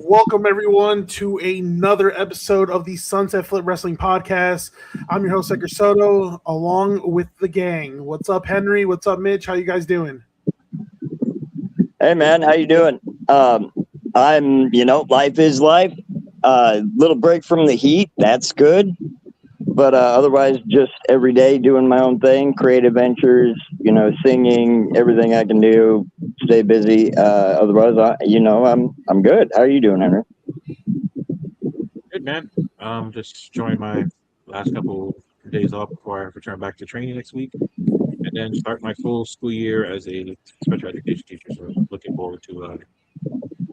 Welcome everyone to another episode of the Sunset Flip Wrestling Podcast. I'm your host, Edgar Soto, along with the gang. What's up, Henry? What's up, Mitch? How you guys doing? Hey, man. How you doing? Life is life. Little break from the heat. That's good. But otherwise, just every day doing my own thing, creative ventures, singing, everything I can do, stay busy. Otherwise, I'm good. How are you doing, Henry? Good, man. Just enjoying my last couple of days off before I return back to training next week, and then start my full school year as a special education teacher. So looking forward to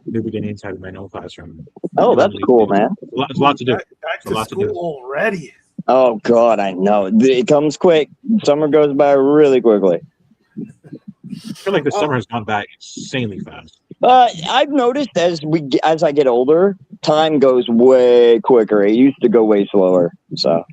new beginnings, having my own classroom. Oh, that's cool, man. It's a lot to do. Back to school already. Oh, God, I know. It comes quick. Summer goes by really quickly. I feel like the summer has gone by insanely fast. I've noticed as I get older, time goes way quicker. It used to go way slower. So.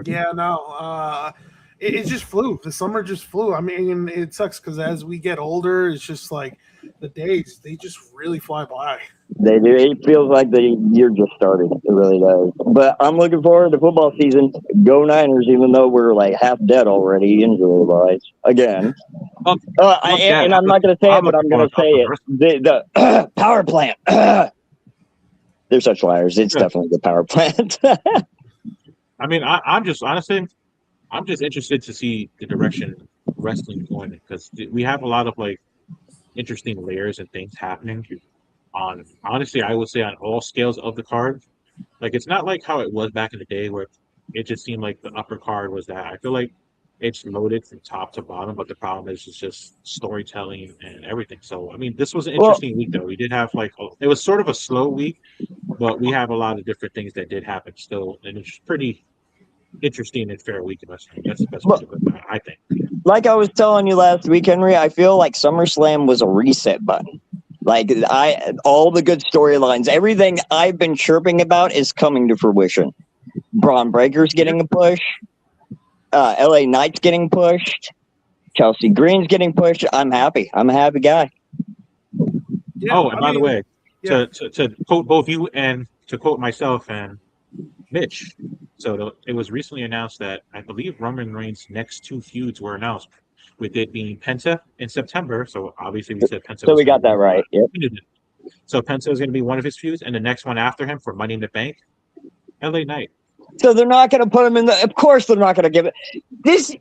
Yeah, no. It just flew. The summer just flew. I mean, it sucks because as we get older, it's just like the days, they just really fly by. They do. It feels like the year just started. It really does. But I'm looking forward to football season. Go Niners, even though we're like half dead already, injury-wise. Again. And I'm not going to say it, but I'm going to say it. The power plant. They're such liars. It's definitely the power plant. I mean, I'm just interested to see the direction wrestling going, because we have a lot of interesting layers and things happening honestly, I would say on all scales of the card. Like, it's not like how it was back in the day where it just seemed like the upper card was that. I feel like it's loaded from top to bottom, but the problem is it's just storytelling and everything. So, I mean, this was an interesting week, though. We did have it was sort of a slow week, but we have a lot of different things that did happen still, and it's pretty interesting and fair week in wrestling. That's the best way to put it, I think. Like I was telling you last week, Henry, I feel like SummerSlam was a reset button. Like, all the good storylines, everything I've been chirping about is coming to fruition. Braun Breaker's getting a push. LA Knight's getting pushed. Chelsea Green's getting pushed. I'm happy. I'm a happy guy. Yeah, and by the way, to quote both you and to quote myself and Mitch, so it was recently announced that I believe Roman Reigns' next two feuds were announced, with it being Penta in September. So obviously we said Penta. So we got that right. Yep. So Penta is going to be one of his feuds, and the next one after him for Money in the Bank, LA Knight. So they're not going to put him in of course they're not going to give it.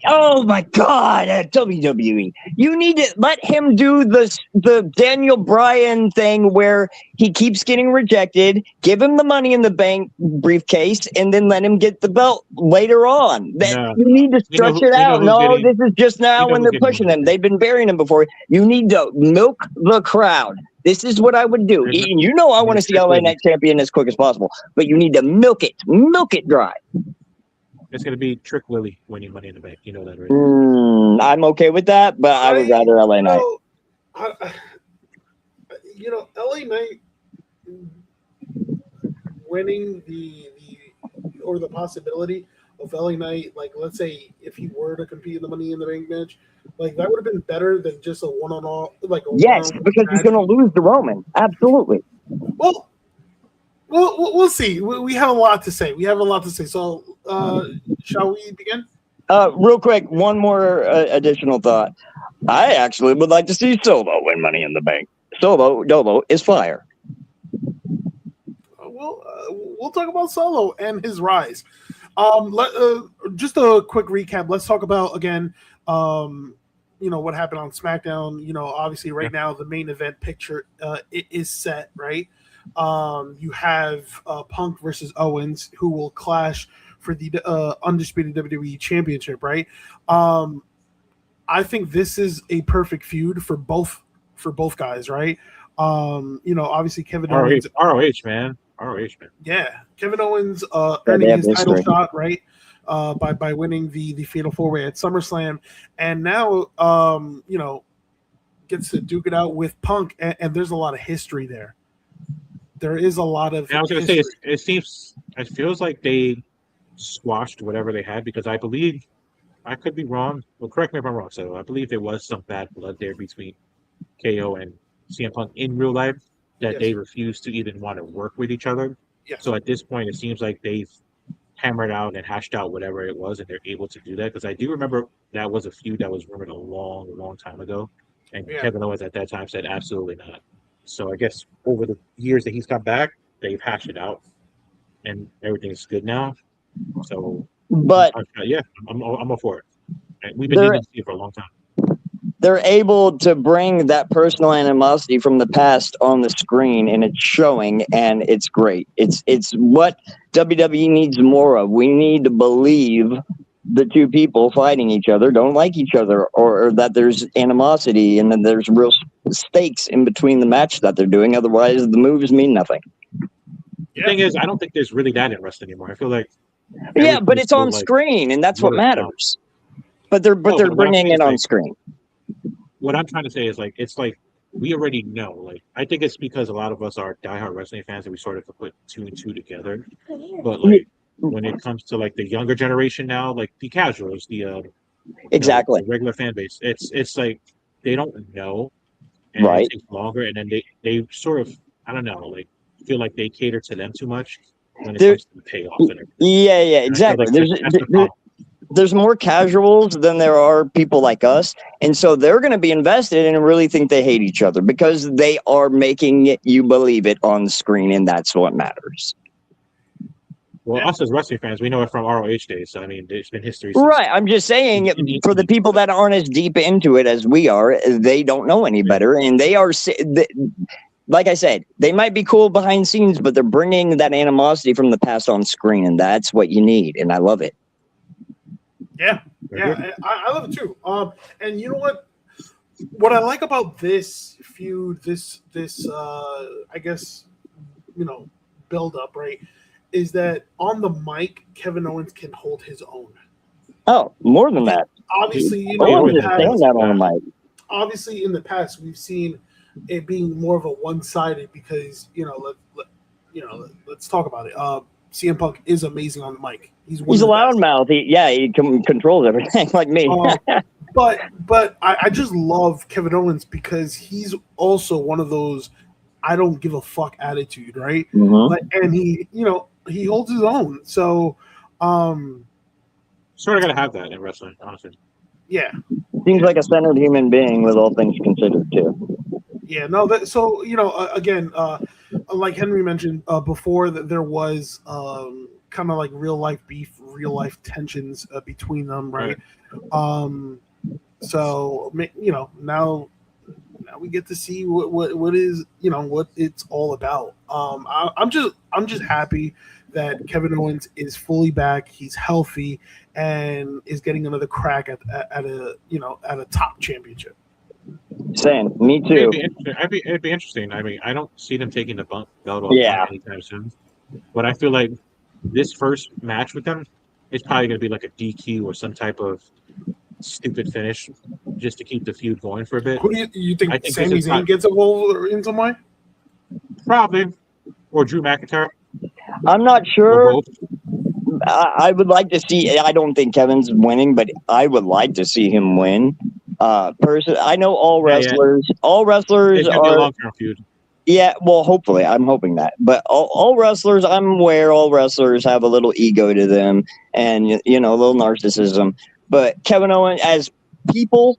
Oh my God, WWE. You need to let him do the Daniel Bryan thing where he keeps getting rejected, give him the Money in the Bank briefcase, and then let him get the belt later on. You need to stretch it out. No, this is just now when they're pushing him. They've been burying him before. You need to milk the crowd. This is what I would do. I want to see LA Knight champion as quick as possible, but you need to milk it dry. It's going to be Trick Willie winning Money in the Bank. You know that, right? I'm okay with that, but I would rather LA Knight. LA Knight winning the possibility of LA Knight, let's say if he were to compete in the Money in the Bank match, that would have been better than just a one-on-all. Yes, because he's going to lose to Roman. Absolutely. Well, we'll see. We have a lot to say. So, shall we begin? Real quick, one more additional thought. I actually would like to see Solo win Money in the Bank. Solo is fire. We'll talk about Solo and his rise. Just a quick recap. Let's talk about again. What happened on SmackDown. Obviously right now the main event picture it is set, right? You have Punk versus Owens, who will clash for the undisputed WWE Championship, right? I think this is a perfect feud for both guys, right? Obviously Kevin Owens, ROH man. Yeah, Kevin Owens earning his title shot, right? By winning the Fatal 4-Way at SummerSlam, and now gets to duke it out with Punk, and there's a lot of history there. There is a lot of. And I was going to say, it feels like they squashed whatever they had, because I believe, I could be wrong. Well, correct me if I'm wrong. So I believe there was some bad blood there between KO and CM Punk in real life. that Yes. they refuse to even want to work with each other. Yes. So at this point, it seems like they've hammered out and hashed out whatever it was, and they're able to do that. Because I do remember that was a feud that was rumored a long, long time ago, and Yeah. Kevin Owens at that time said absolutely not. So I guess over the years that he's come back, they've hashed it out, and everything's good now. So, But yeah, I'm all for it. And we've been they're needing to see it for a long time. they're able to bring that personal animosity from the past on the screen, and it's showing, and it's great. It's what WWE needs more of. We need to believe the two people fighting each other don't like each other, or that there's animosity and that there's real stakes in between the match that they're doing. Otherwise, the moves mean nothing. The thing is, I don't think there's really that in wrestling anymore. I feel like Yeah, but everything's it's on so, like, screen, and that's what watered down. matters. But they're No, they're but what I'm bringing saying it is, on like, screen. what I'm trying to say is, like, it's like we already know. Like, I think it's because a lot of us are diehard wrestling fans and we sort of put two and two together. But like when it comes to like the younger generation now, like the casuals, Exactly. the regular fan base, it's like they don't know, and Right. it takes longer, and then they sort of, I don't know, like feel like they cater to them too much when it comes to the payoff and everything. Yeah, And I feel exactly. like that's the problem. There's more casuals than there are people like us, and so they're going to be invested and really think they hate each other because they are making you believe it on the screen, and that's what matters. Well, us as wrestling fans, we know it from ROH days. So I mean, there's been history. Since Right. I'm just saying, for the 18. people that aren't as deep into it as we are, they don't know any better, and they are. Like I said, they might be cool behind scenes, but they're bringing that animosity from the past on screen, and that's what you need, and I love it. Yeah, yeah, I love it too. And you know what? What I like about this feud, this I guess, build up, right, is that on the mic, Kevin Owens can hold his own. Oh, more than that. Obviously, I don't understand that on the mic. Obviously, in the past, we've seen it being more of a one-sided because let's talk about it. CM Punk is amazing on the mic. He's a loudmouth. He controls everything like me. But I just love Kevin Owens because he's also one of those I don't give a fuck attitude, right? Mm-hmm. And he holds his own. So sort of gotta have that in wrestling, honestly. Yeah. Seems like a centered human being with all things considered too. Yeah, no, again, like Henry mentioned before, that there was kind of like real life beef, real life tensions between them, right? So now we get to see what is what it's all about. I'm just happy that Kevin Owens is fully back. He's healthy and is getting another crack at a top championship. Same, me too. It'd be interesting. I mean, I don't see them taking the belt off anytime soon. But I feel like this first match with them is probably going to be like a DQ or some type of stupid finish just to keep the feud going for a bit. Who do you think Sami Zayn gets involved in some way? Probably. Or Drew McIntyre. I'm not sure. I would like to see. I don't think Kevin's winning, but I would like to see him win. I know all wrestlers. Yeah. All wrestlers it's gonna be a long-term feud. Yeah, well, hopefully, I'm hoping that. But all wrestlers, I'm aware all wrestlers have a little ego to them, and a little narcissism. But Kevin Owens, as people,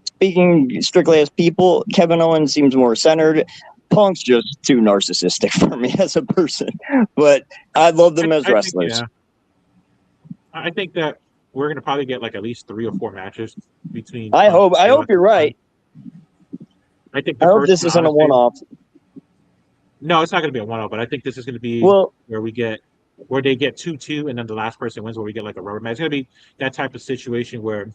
speaking strictly as people, Kevin Owens seems more centered. Punk's just too narcissistic for me as a person, but I love them as wrestlers. I think that we're gonna probably get like at least 3 or 4 matches between. I hope you're right. I hope this isn't a one-off. No, it's not gonna be a one-off, but I think this is gonna be where they get 2-2, and then the last person wins. Where we get like a rubber match. It's gonna be that type of situation where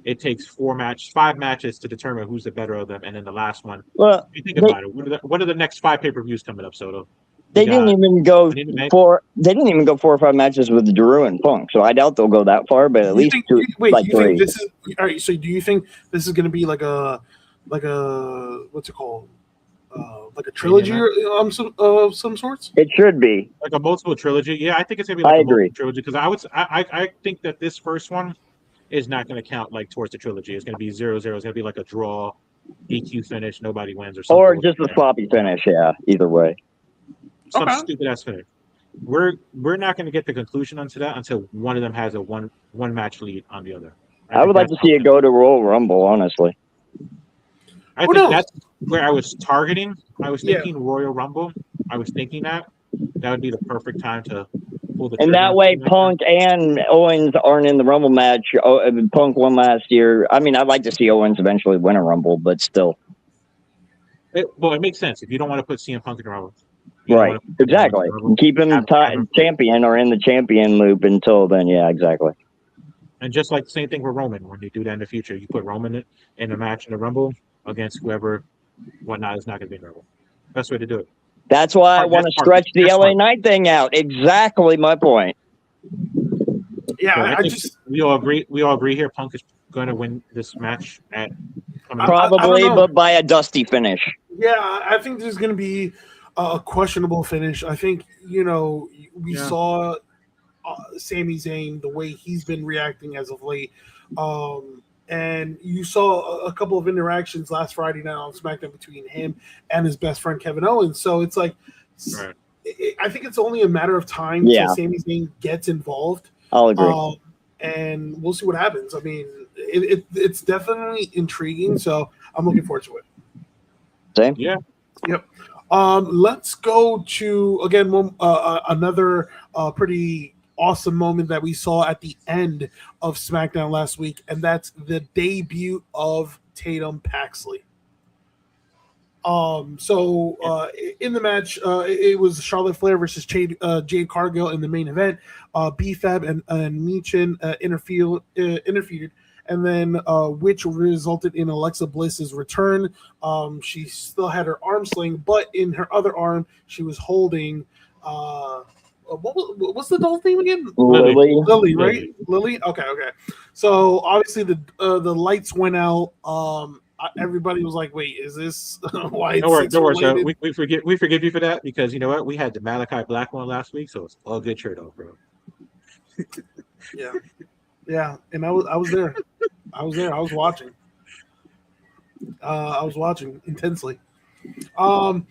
it takes 5 matches to determine who's the better of them, and then the last one. Well, if you think about it, what are the next 5 pay-per-views coming up, Soto? They didn't even go 4 or 5 matches with Drew and Punk, so I doubt they'll go that far. But at least 2, like 3. Think this is all right? So do you think this is going to be like a what's it called? Like a trilogy of some sorts? It should be like a multiple trilogy. Yeah, I think it's gonna be like a multiple trilogy because I think that this first one is not going to count like towards the trilogy. It's going to be 0-0. It's going to be like a draw DQ finish, nobody wins, or something. Or just a sloppy finish. Yeah, either way. Some Okay. stupid ass finish. We're not going to get the conclusion onto that until one of them has a one match lead on the other. I would like to see it go to Royal Rumble, honestly. I Who think knows? that's where I was targeting. I was Yeah. thinking Royal Rumble. I was thinking that would be the perfect time to pull the And trigger that on way, something like Punk and Owens aren't in the Rumble match. Punk won last year. I mean, I'd like to see Owens eventually win a Rumble, but still. Well, it makes sense if you don't want to put CM Punk in the Rumble. You don't Right. want to put CM Punk in Exactly. the Rumble. Keep him Have him- champion or in the champion loop until then. Yeah, exactly. And just like the same thing with Roman, when you do that in the future, you put Roman in a match in the Rumble against whoever, whatnot, is not going to be in the Rumble. Best way to do it. That's why I want to stretch the LA Knight thing out. Exactly my point. Yeah, So I think just we all agree here. Punk is going to win this match at probably, but by a dusty finish. Yeah, I think there's going to be a questionable finish. I think we saw Sami Zayn, the way he's been reacting as of late, and you saw a couple of interactions last Friday night on SmackDown between him and his best friend Kevin Owens. So it's like, right. I think it's only a matter of time till Sami Zayn gets involved. I'll agree. And we'll see what happens. I mean, it's definitely intriguing, so I'm looking forward to it. Same. Yeah. Yep. Let's go to again another pretty awesome moment that we saw at the end of SmackDown last week, and that's the debut of Tatum Paxley. So in the match, it was Charlotte Flair versus Jade Cargill in the main event. B-Fab and Michin interfered, and then which resulted in Alexa Bliss's return. She still had her arm sling, but in her other arm, she was holding. What's the doll's name again? Lily, right? Lily. Okay. So obviously the lights went out. Everybody was like, "Wait, is this why?" Don't worry. So we forgive you for that because you know what? We had the Malachi Black one last week, so it's all good shirt off, bro. Yeah, and I was there. I was watching. I was watching intensely. Of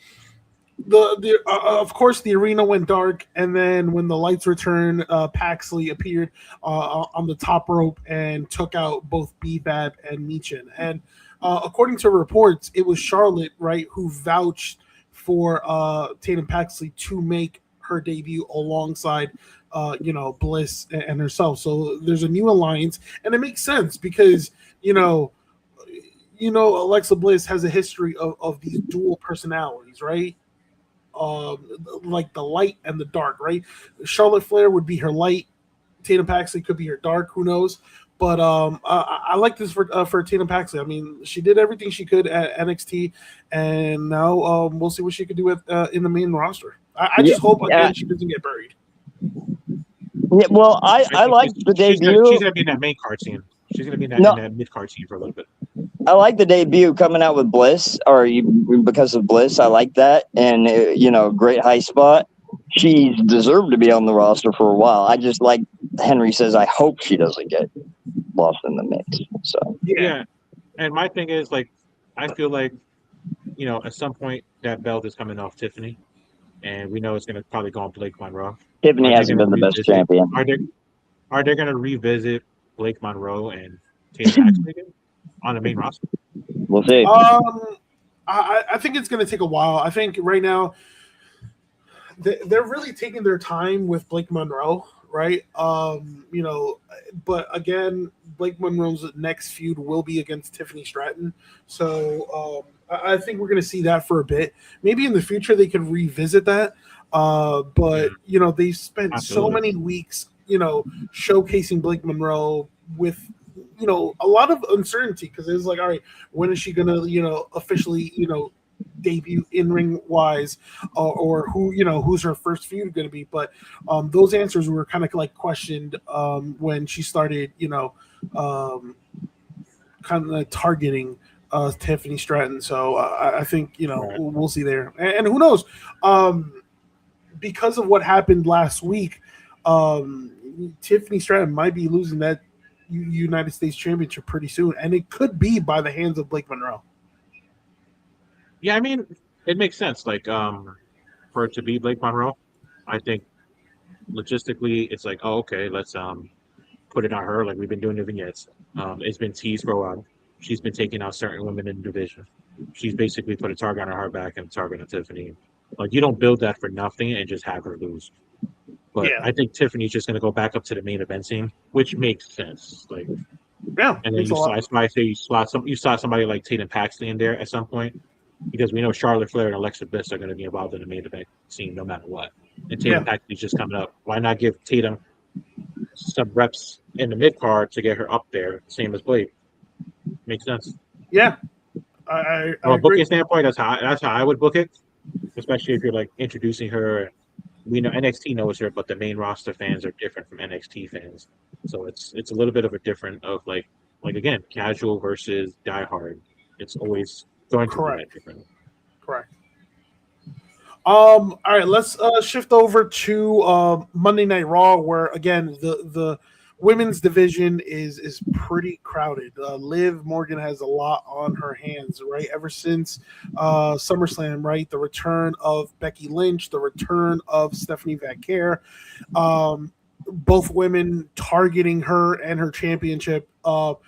course the arena went dark, and then when the lights returned, Paxley appeared on the top rope and took out both B-Fab and Michin. And according to reports, it was Charlotte, right, who vouched for Tatum Paxley to make her debut alongside Bliss and herself. So there's a new alliance, and it makes sense because Alexa Bliss has a history of these dual personalities, right? Like the light and the dark, right? Charlotte Flair would be her light. Tatum Paxley could be her dark. Who knows? But I like this for Tatum Paxley. I mean, she did everything she could at NXT, and now we'll see what she could do in the main roster. I just hope again she doesn't get buried. Yeah, well, I like the debut. She's gonna be in that main card scene. She's gonna be in that mid card scene for a little bit. I like the debut coming out with Bliss, because of Bliss. I like that, and great high spot. She's deserved to be on the roster for a while. I just like Henry says. I hope she doesn't get lost in the mix. So yeah, and my thing is like, I feel like at some point that belt is coming off Tiffany, and we know it's gonna probably go on Blake Monroe. Tiffany hasn't been the best champion. Are they gonna revisit Blake Monroe and Tatum Paxley again on the main roster? We'll see. I think it's going to take a while. I think right now they're really taking their time with Blake Monroe, right? But again, Blake Monroe's next feud will be against Tiffany Stratton. So I think we're going to see that for a bit. Maybe in the future they could revisit that. But they spent so many weeks, showcasing Blake Monroe with a lot of uncertainty because it was like, all right, when is she gonna officially debut in ring wise, or who's her first feud gonna be? But those answers were kind of like questioned when she started kind of targeting Tiffany Stratton. So I think we'll see there, and who knows, because of what happened last week, Tiffany Stratton might be losing that United States Championship pretty soon, and it could be by the hands of Blake Monroe. Yeah, I mean, it makes sense. Like, for it to be Blake Monroe, I think logistically, it's like, oh, okay, let's put it on her. Like we've been doing the vignettes. It's been teased for a while. She's been taking out certain women in the division. She's basically put a target on her back and a target on Tiffany. Like you don't build that for nothing and just have her lose. But Yeah, I think Tiffany's just going to go back up to the main event scene, which makes sense. Like, yeah, and then makes a lot. that's why I say you saw somebody like Tatum Paxley in there at some point because we know Charlotte Flair and Alexa Bliss are going to be involved in the main event scene no matter what. And Tatum Yeah, Paxley's just coming up. Why not give Tatum some reps in the mid card to get her up there, same as Blake? Makes sense. yeah, I From a booking agree. standpoint, that's how I would book it, especially if you're like introducing her. We know NXT knows her, but the main roster fans are different from NXT fans, so it's a little bit of a different of like again casual versus diehard. It's always going to be that Correct, different. correct. All right, let's shift over to Monday Night Raw, where again the women's division is pretty crowded. Liv Morgan has a lot on her hands, right? Ever since SummerSlam, right? The return of Becky Lynch, the return of Stephanie Vaquer, both women targeting her and her championship. But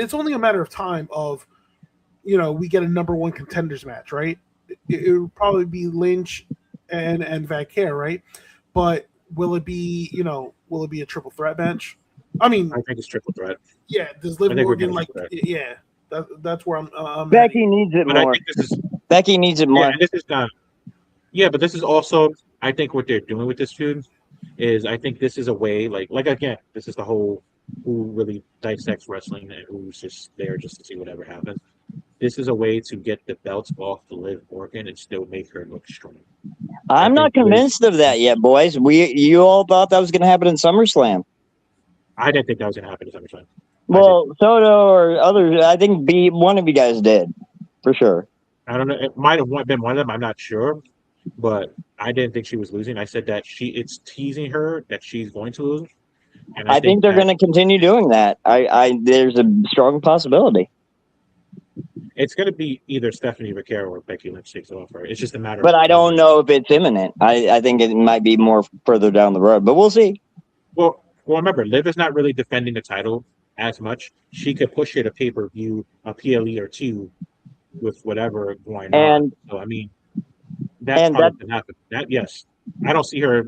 it's only a matter of time of we get a number one contenders match, right? It would probably be Lynch and Vaquer, right? But will it be a triple threat match? I mean, I think it's triple threat. yeah. Does Liv I think we're Morgan getting like? triple threat, Yeah, that's where I'm Becky heading. needs it but I more. think this is Becky needs it yeah, more. and this is not yeah, but this is also I think what they're doing with this feud is I think this is a way like again this is the whole who really dissects wrestling and who's just there just to see whatever happens. This is a way to get the belts off the Liv Morgan and still make her look strong. I I'm think not convinced of that yet, boys. You all thought that was going to happen in SummerSlam. I didn't think that was going to happen at SummerSlam. I did. Well, Soto or others, I think one of you guys did, for sure. I don't know. It might have been one of them. I'm not sure, but I didn't think she was losing. I said that it's teasing her that she's going to lose, and I I think think they're that going to continue doing that. There's a strong possibility, it's going to be either Stephanie Vaquero or Becky Lynch takes it off her. It's just a matter but of I don't time. know if it's imminent. I think it might be more further down the road, but we'll see. Well, remember, Liv is not really defending the title as much. She could push it a pay per view, a PLE or two, with whatever going on. And So I mean, that's and probably that going to happen. That yes, I don't see her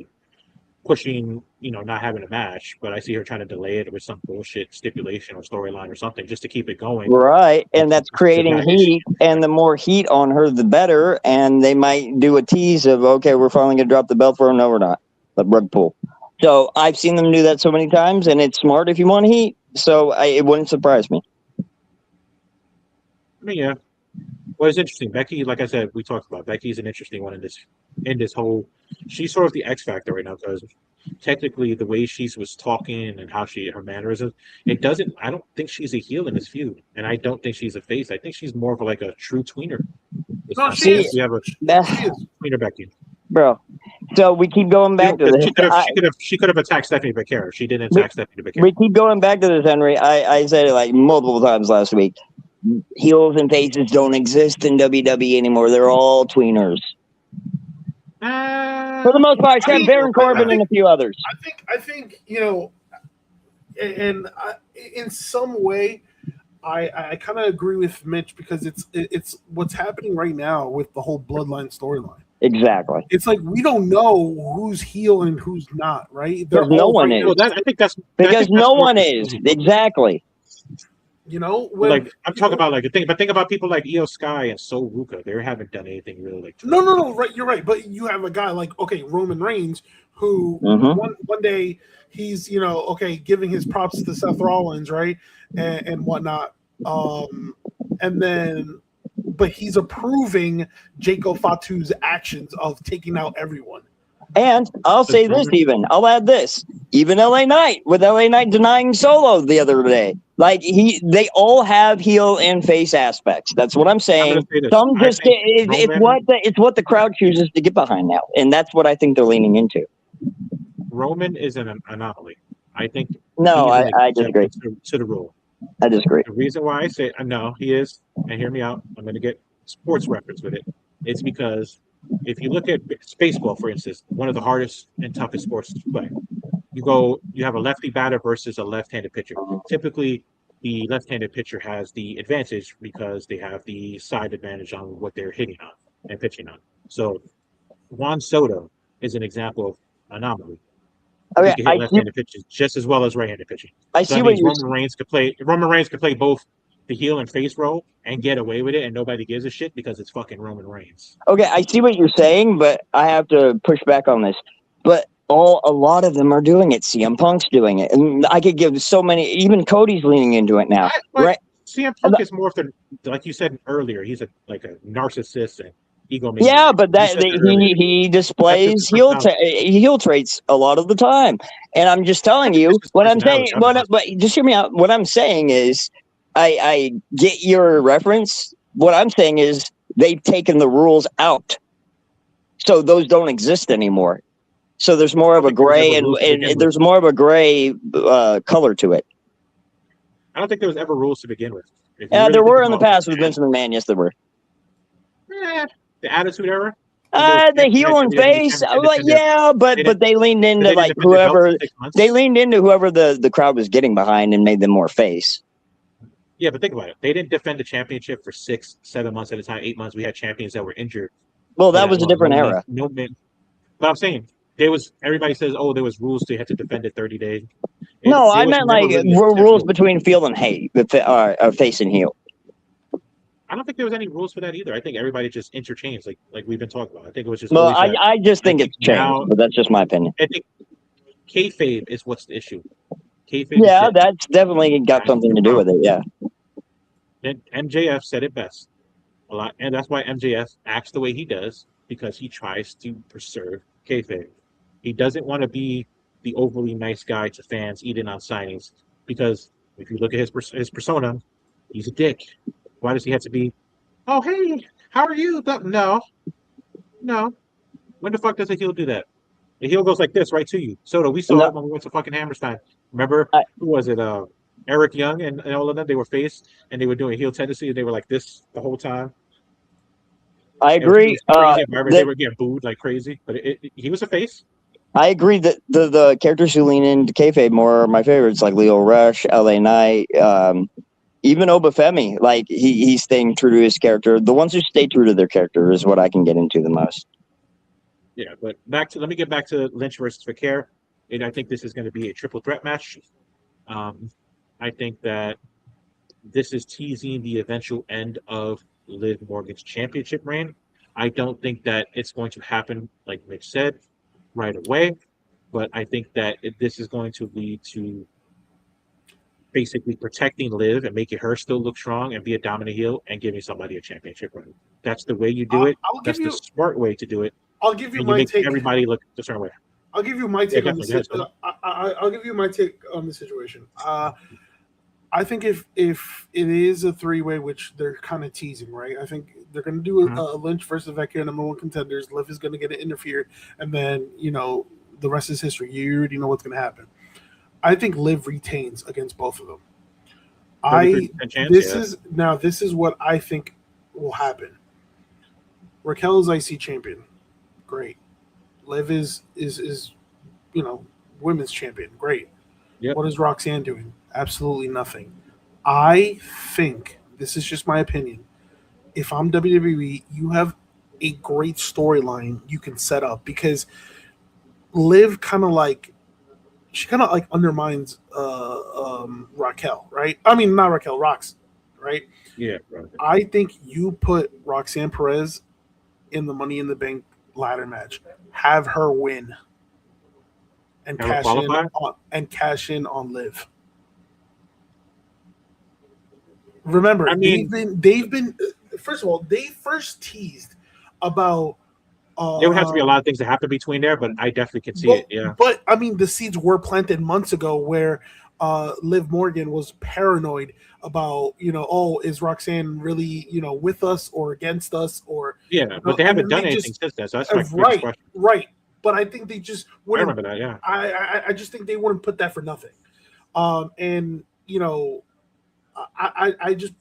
pushing, not having a match, but I see her trying to delay it with some bullshit stipulation or storyline or something just to keep it going. right, and that's To creating that issue. heat, and the more heat on her, the better. And they might do a tease of, okay, we're finally going to drop the belt for her. No, we're not. The rug pull. So I've seen them do that so many times, and it's smart if you want heat. So it wouldn't surprise me. I mean, yeah. Well, it's interesting. Becky, like I said, we talked about Becky's an interesting one in this whole. She's sort of the X factor right now because technically the way she was talking and how her mannerisms, it doesn't. I don't think she's a heel in this feud, and I don't think she's a face. I think she's more of like a true tweener. No, she See, is. We have a She is. tweener Becky. bro. So we keep going back to this. She could have attacked Stephanie Vaquero. She didn't attack Stephanie Vaquero. We keep going back to this, Henry. I said it like multiple times last week. Heels and faces don't exist in WWE anymore. They're all tweeners. For the most part, except Baron Corbin and a few others. I think and in some way, I kind of agree with Mitch because it's what's happening right now with the whole bloodline storyline. Exactly. It's like we don't know who's heel and who's not, right? Because no one is. I think that's because no one is. Exactly. Like I'm talking about think about people like Io Sky and Sol Ruka. They haven't done anything really like. No, right. You're right, but you have a guy like Roman Reigns who one day he's giving his props to Seth Rollins, right, and whatnot, and then but he's approving Jacob Fatu's actions of taking out everyone. And I'll say this I'll add this. Even LA Knight, with LA Knight denying Solo the other day. Like they all have heel and face aspects. That's what I'm saying. Some just it's what the crowd chooses to get behind now. And that's what I think they're leaning into. Roman is an anomaly. I think I disagree. To the rule. I disagree. The reason why I say no, he is, and hear me out. I'm gonna get sports reference with it. It's because if you look at baseball, for instance, one of the hardest and toughest sports to play, you have a lefty batter versus a left-handed pitcher. Typically, the left-handed pitcher has the advantage because they have the side advantage on what they're hitting on and pitching on. So Juan Soto is an example of anomaly. He Okay, can hit left-handed pitches just as well as right-handed pitching. I So see that what means you're. Roman Reigns could play both the heel and face role and get away with it, and nobody gives a shit because it's fucking Roman Reigns. Okay, I see what you're saying, but I have to push back on this. But a lot of them are doing it. CM Punk's doing it, and I could give so many. Even Cody's leaning into it now, right? CM Punk is more of the, like you said earlier, he's a narcissist and egomaniac. Yeah, but he displays heel traits a lot of the time, and I'm just telling you what I'm saying. But just hear me out. What I'm saying is, I get your reference. What I'm saying is they've taken the rules out, so those don't exist anymore. So there's more of a gray, and there's more of a gray color to it. I don't think there was ever rules to begin with. Yeah, there were in the past with Vince McMahon. Yes, there were. The Attitude Era. The heel and face. Yeah, but they leaned into like whoever they leaned into whoever the crowd was getting behind and made them more face. Yeah, but think about it. They didn't defend the championship for 6-7 months at a time, 8 months. We had champions that were injured. Well, that was a different era. But I'm saying everybody says, oh, there was rules, so you had to defend it 30 days. No, I meant like rules between heel and face and heel. I don't think there was any rules for that either. I think everybody just interchanged, like we've been talking about. I think it was just. Well, I just think it's changed, but that's just my opinion. I think kayfabe is what's the issue. Kayfabe. Yeah, that's definitely got something to do with it. Yeah. And MJF said it best a lot, and that's why MJF acts the way he does, because he tries to preserve kayfabe. He doesn't want to be the overly nice guy to fans eating on signings, because if you look at his persona, he's a dick. Why does he have to be, oh, hey, how are you? No. When the fuck does a heel do that? The heel goes like this right to you. Soto, we saw it when we went to fucking Hammerstein. Remember, who was it? Eric Young and all of them, they were face, and they were doing heel tendency, and they were like this the whole time. I agree. They were getting booed like crazy, but he was a face. I agree that the characters who lean into kayfabe more are my favorites, like Leo Rush, LA Knight, even Obafemi. Like he's staying true to his character. The ones who stay true to their character is what I can get into the most. Yeah, but let me get back to Lynch versus Fekir, and I think this is going to be a triple threat match. I think that this is teasing the eventual end of Liv Morgan's championship reign. I don't think that it's going to happen, like Mitch said, right away, but I think that this is going to lead to basically protecting Liv and making her still look strong and be a dominant heel and giving somebody a championship run. That's the way you do it. That's the smart way to do it. I'll give you my take. Everybody look a certain way. I'll give you my take on this. I'll give you my take on the situation. I think if it is a 3-way, which they're kind of teasing, right? I think they're going to do a Lynch versus Vecchio number 1 contenders. Liv is going to get it interfered, and then the rest is history. You already know what's going to happen. I think Liv retains against both of them. This is what I think will happen. Raquel is IC champion, great. Liv is women's champion, great. Yep. What is Roxanne doing? Absolutely nothing. I think, this is just my opinion, if I'm WWE, you have a great storyline you can set up, because Liv kind of undermines Raquel, right? I mean, not Raquel, Rox, right? Yeah. Right. I think you put Roxanne Perez in the Money in the Bank ladder match, have her win, and cash in on Liv. Remember, they've been first of all, they first teased about there would have to be a lot of things that happen between there, but I definitely can see it. Yeah. But I mean, the seeds were planted months ago where Liv Morgan was paranoid about, is Roxanne really, with us or against us, or but they haven't done anything since then. So that's my question. Right. But I think they just wouldn't. I remember that. Yeah. I just think they wouldn't put that for nothing. I just,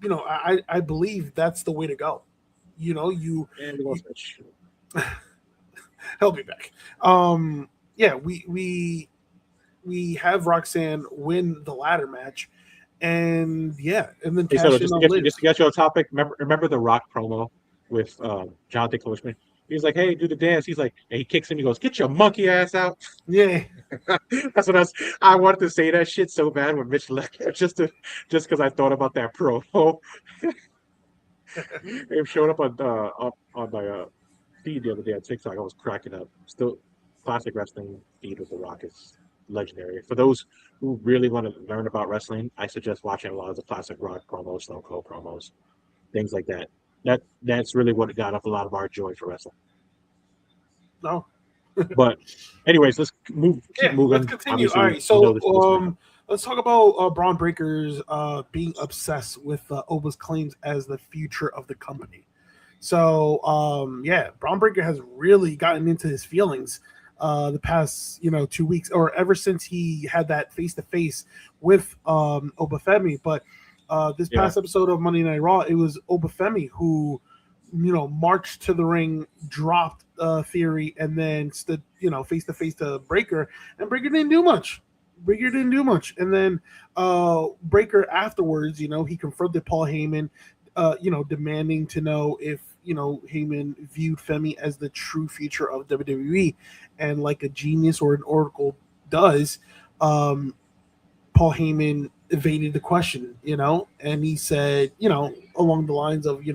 I believe that's the way to go. And we'll switch. he'll be back. Yeah, we have Roxanne win the ladder match, and then Hey, so cash in on Liv. just to get you on topic, remember the Rock promo with Jonathan Coachman? He's like, "Hey, do the dance." He's like, and he kicks him. He goes, "Get your monkey ass out." Yeah, That's what I wanted to say that shit so bad when Mitch left, just because I thought about that promo. It showed up on my feed the other day on TikTok. I was cracking up. Still, classic wrestling feed with The Rock is legendary. For those who really want to learn about wrestling, I suggest watching a lot of the classic Rock promos, Stone Cold promos, things like that. That's really what got up a lot of our joy for wrestling. no. But, anyways, let's keep moving. Let's continue. Obviously, All right, so this let's talk about Braun Breaker's being obsessed with Oba's claims as the future of the company. So Braun Breaker has really gotten into his feelings the past 2 weeks, or ever since he had that face-to-face with Obafemi. But this past episode of Monday Night Raw, it was Obafemi who marched to the ring, dropped Theory, and then stood face-to-face to Breaker, and Breaker didn't do much. And then Breaker afterwards, he confronted Paul Heyman, demanding to know if Heyman viewed Femi as the true future of WWE, and like a genius or an oracle does, Paul Heyman evaded the question, and he said, along the lines of,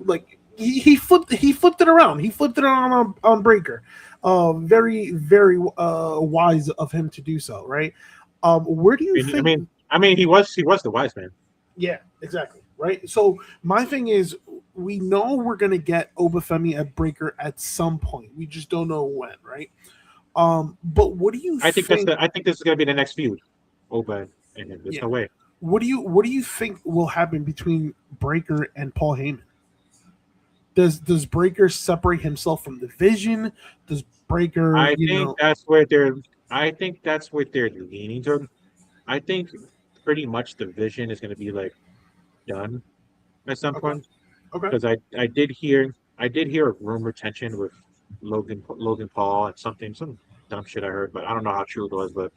like he flipped it around. He flipped it around on Breaker. Very, very wise of him to do so, right? Where do you think? I mean, he was the wise man. Yeah, exactly. Right. So my thing is, we know we're gonna get Obafemi at Breaker at some point. We just don't know when, right? But what do you? I think this is gonna be the next feud. Oba and him. There's no way. What do you think will happen between Breaker and Paul Heyman? Does Breaker separate himself from the Vision? Does Breaker? I think that's where they're leaning toward. I think pretty much the Vision is going to be like done at some point. Okay. Because I did hear a rumor tension with Logan Paul and some dumb shit I heard, but I don't know how true it was. But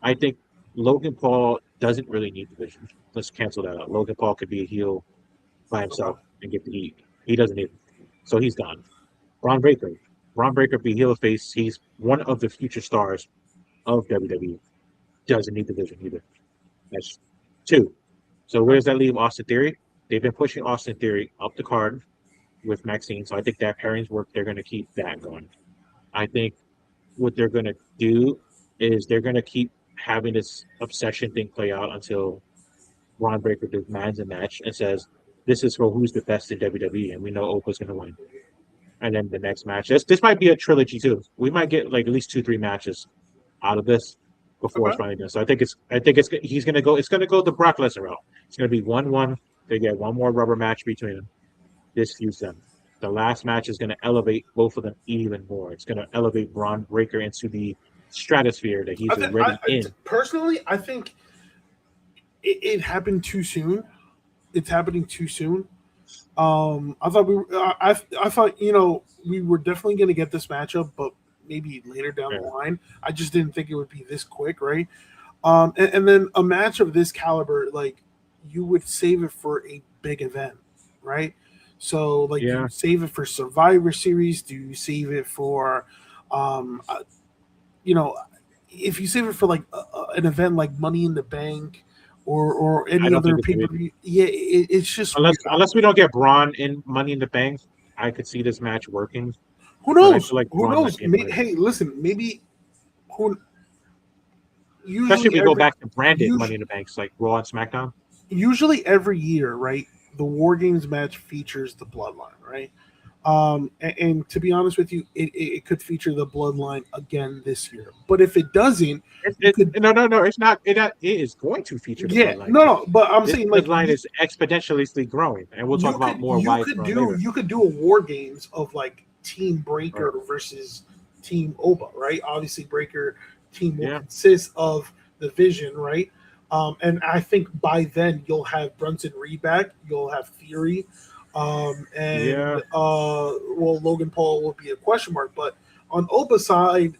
I think Logan Paul doesn't really need the Vision. Let's cancel that out. Logan Paul could be a heel by himself and get the heat. He doesn't need it. So he's gone. Braun Breaker be heel or face. He's one of the future stars of WWE. Doesn't need the Vision either. That's 2. So where does that leave Austin Theory? They've been pushing Austin Theory up the card with Maxine. So I think that pairings work. They're going to keep that going. I think what they're going to do is they're going to keep having this obsession thing play out until Braun Breaker demands a match and says, "This is for who's the best in WWE," and we know Opa's going to win. And then the next match, this might be a trilogy too. We might get like at least 2-3 matches out of this before it's finally done. So I think he's going to go. It's going to go the Brock Lesnar route. It's going to be 1-1. They get one more rubber match between them. This feuds them. The last match is going to elevate both of them even more. It's going to elevate Braun Breaker into the stratosphere that he's already in. Personally, I think it happened too soon. It's happening too soon. I thought we were definitely going to get this matchup, but maybe later down the line. I just didn't think it would be this quick, right? And then a match of this caliber, like, you would save it for a big event, right? So, like, do you save it for Survivor Series? Do you save it for, if you save it for like an event like Money in the Bank or any other pay-per-view, it's just unless we don't get Braun in Money in the Bank, I could see this match working. Who knows? Who knows? Hey, listen, maybe especially if we go back to branded Money in the Banks like Raw and SmackDown. Usually every year, right, the War Games match features the Bloodline, right? And to be honest with you, it could feature the Bloodline again this year. But if it doesn't, no, it's not. It is going to feature the Bloodline. No, but I'm saying like Bloodline is exponentially growing, and we'll talk about more why. You could do a War Games of like Team Breaker versus Team Oba, right? Obviously, Breaker team will consist of the Vision, right? And I think by then you'll have Brunson Reed back, you'll have Theory, Yeah. well, Logan Paul will be a question mark, but on Oba's side,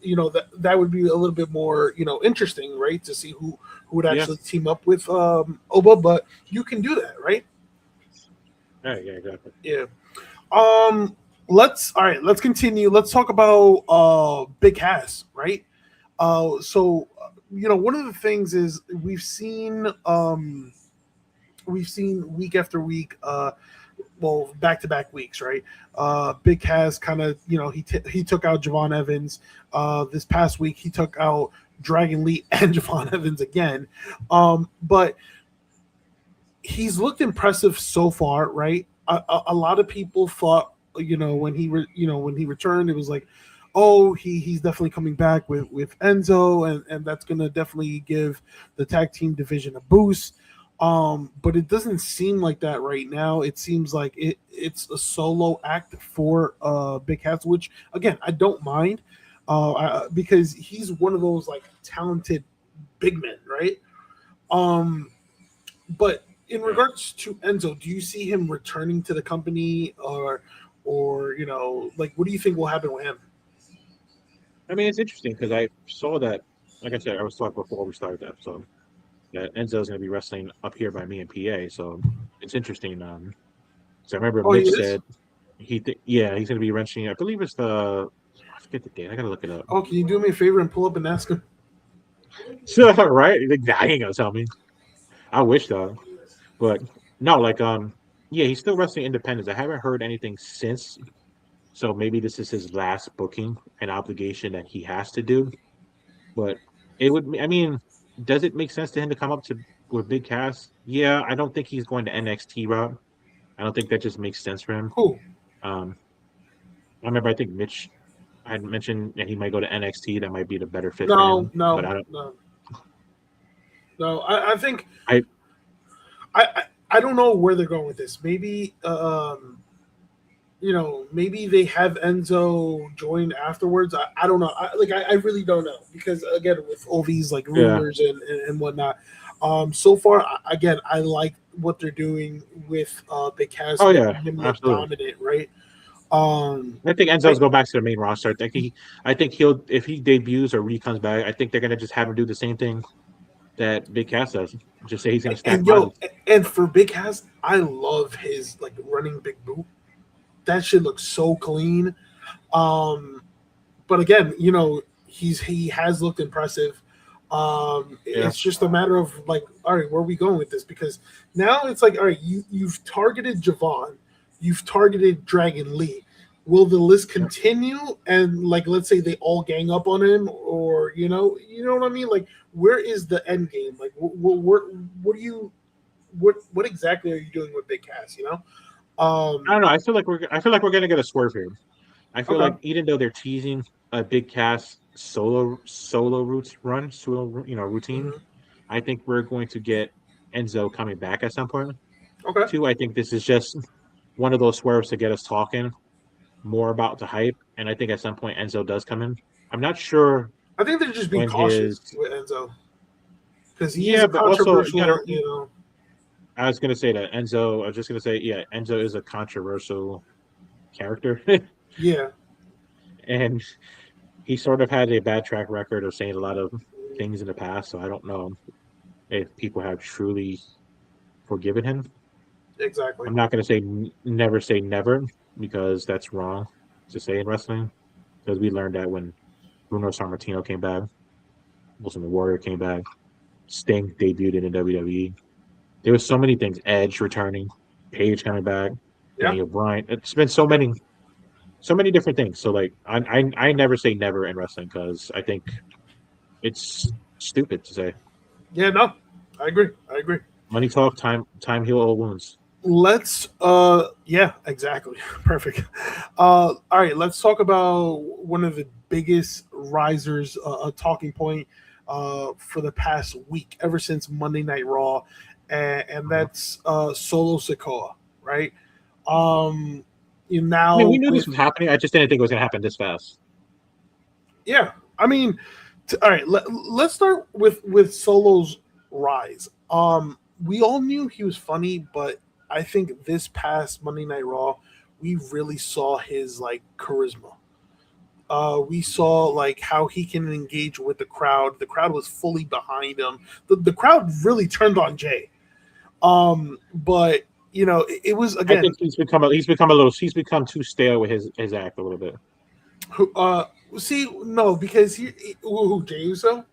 that would be a little bit more, interesting, right? To see who would Yeah. actually team up with Oba, but you can do that, right? Yeah. Yeah. Exactly. Yeah. Let's continue. Let's talk about Big Cass, right? So one of the things is we've seen week after week, well, back to back weeks, right? Big Cass kind of, he took out Javon Evans. This past week he took out Dragon Lee and Javon Evans again. But he's looked impressive so far, right? A lot of people thought, when he returned, it was like, oh, he's definitely coming back with Enzo, and that's gonna definitely give the tag team division a boost. But it doesn't seem like that right now. It seems like it's a solo act for Big Cass, which again I don't mind, because he's one of those like talented big men, right? But in regards to Enzo, do you see him returning to the company, or like, what do you think will happen with him? I mean, it's interesting because I saw that. Like I said, I was talking before we started the episode that Enzo's going to be wrestling up here by me in PA. So it's interesting. So I remember Oh, he Mitch is? said he's going to be wrenching. I believe it's I forget the date. I got to look it up. Oh, can you do me a favor and pull up and ask him? So, right? Like, that ain't gonna tell me. I wish though, but no. Like, yeah, he's still wrestling independence. I haven't heard anything since. So maybe this is his last booking, an obligation that he has to do. But it would. I mean, does it make sense to him to come up to with Big Cass? Yeah, I don't think he's going to NXT route. I don't think that just makes sense for him. Who? I remember. I think Mitch had mentioned that he might go to NXT. That might be the better fit for No, him. no, But I don't. no. I think I I don't know where they're going with this. Maybe maybe they have Enzo join afterwards. I don't know. I really don't know, because again, with all these like rumors and whatnot. So far, again, I like what they're doing with Big Cass. Oh yeah, Him look absolutely. dominant, right? I think Enzo's go back to the main roster. I think he'll if he debuts or he comes back. I think they're gonna just have him do the same thing that Big Cass does. Just say he's gonna stack And bodies. and for Big Cass, I love his like running big boot. That shit looks so clean. But again, he has looked impressive. It's just a matter of like, all right, where are we going with this? Because now it's like, all right, you've targeted Javon, you've targeted Dragon Lee. Will the list continue? And like, let's say they all gang up on him, or you know what I mean? Like, where is the end game? Like, what do you, what exactly are you doing with Big Cass? I don't know. I feel like we're gonna get a swerve here. I feel Okay. like even though they're teasing a Big Cass solo routine, Mhm. I think we're going to get Enzo coming back at some point. Okay. Two, I think this is just one of those swerves to get us talking more about the hype. And I think at some point Enzo does come in. I'm not sure I think they're just being when cautious his with Enzo, because he is a but also controversial, I was gonna say that Enzo. I was just gonna say, yeah, Enzo is a controversial character, Yeah. and he sort of had a bad track record of saying a lot of things in the past. So I don't know if people have truly forgiven him. Exactly. I'm not gonna never say never, because that's wrong to say in wrestling. Because we learned that when Bruno Sammartino came back, Wilson the Warrior came back, Sting debuted in the WWE. There was so many things. Edge returning, Page coming back, Yeah. Daniel Bryan. It's been so many different things. So like, I never say never in wrestling, because I think it's stupid to say. Yeah. No, I agree. Money talk, time heal all wounds. Let's yeah, exactly. Perfect. All right, let's talk about one of the biggest risers, a talking point for the past week, ever since Monday Night Raw, and that's Solo Sikoa, right? You I mean, now we knew this with, was happening. I just didn't think it was going to happen this fast. yeah, I mean, all right, let's start with Solo's rise. We all knew he was funny, but I think this past Monday Night Raw, we really saw his like charisma. We saw like how he can engage with the crowd. The crowd was fully behind him. The crowd really turned on Jay. But it was I again. think he's become too stale with his act a little bit. See, no, because Jay Uso.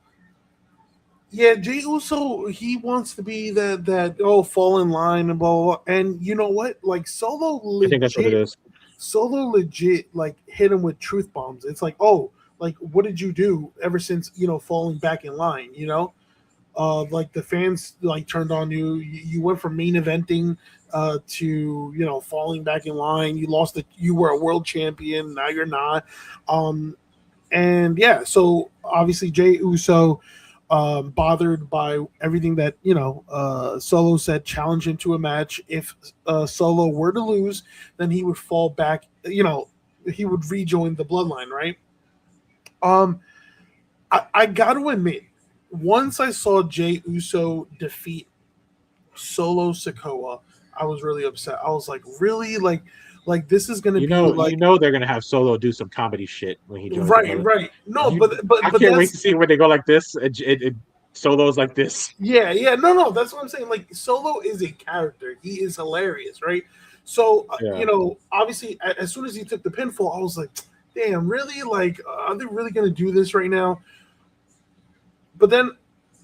Yeah, Jay Uso, he wants to be that fall in line and blah, blah, blah. And you know what? Like Solo legit, I think that's what it is. Solo legit like hit him with truth bombs. It's like, oh, like what did you do ever since falling back in line? Like the fans like turned on you. You went from main eventing to falling back in line. You lost you were a world champion, now you're not. And yeah, so obviously Jay Uso bothered by everything that Solo said, challenge him to a match. If Solo were to lose, then he would fall back, he would rejoin the bloodline, right? I got to admit, once I saw Jay Uso defeat Solo Sikoa, I was really upset. I was like, really? Like this is going to be like... they're going to have Solo do some comedy shit when he joins. Right. No, but I can't wait to see when they go like this. Solo's like this. Yeah. No. That's what I'm saying. Like Solo is a character. He is hilarious, right? So obviously, as soon as he took the pinfall, I was like, damn, really? Like, are they really going to do this right now? But then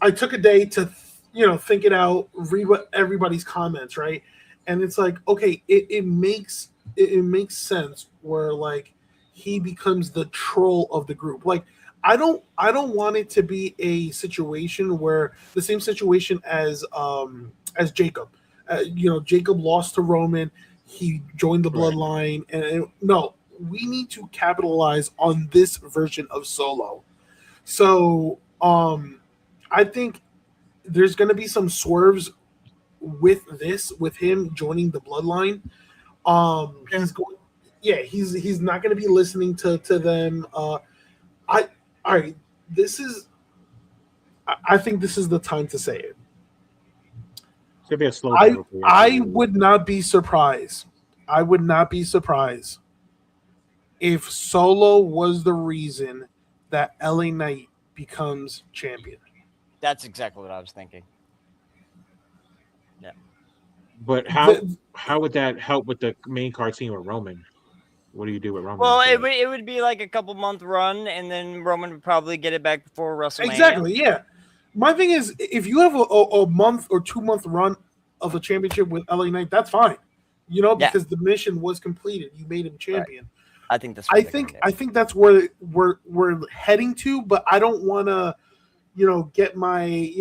I took a day to, think it out, read what everybody's comments, right? And it's like, okay, it makes sense where like he becomes the troll of the group. Like I don't want it to be a situation where the same situation as Jacob. Jacob lost to Roman. He joined the bloodline, and no, we need to capitalize on this version of Solo. So I think there's going to be some swerves with him joining the bloodline. He's not going to be listening to them. I think this is the time to say it. It's gonna be a slow. I would not be surprised. I would not be surprised if Solo was the reason that LA Knight becomes champion. That's exactly what I was thinking. Yeah. But how would that help with the main card scene with Roman? What do you do with Roman? Well, it would be like a couple-month run, and then Roman would probably get it back before WrestleMania. Exactly, yeah. My thing is, if you have a month or 2 month run of a championship with LA Knight, that's fine. Because the mission was completed. You made him champion. Right. I think that's. I think that's where we're heading to, but I don't want to, get my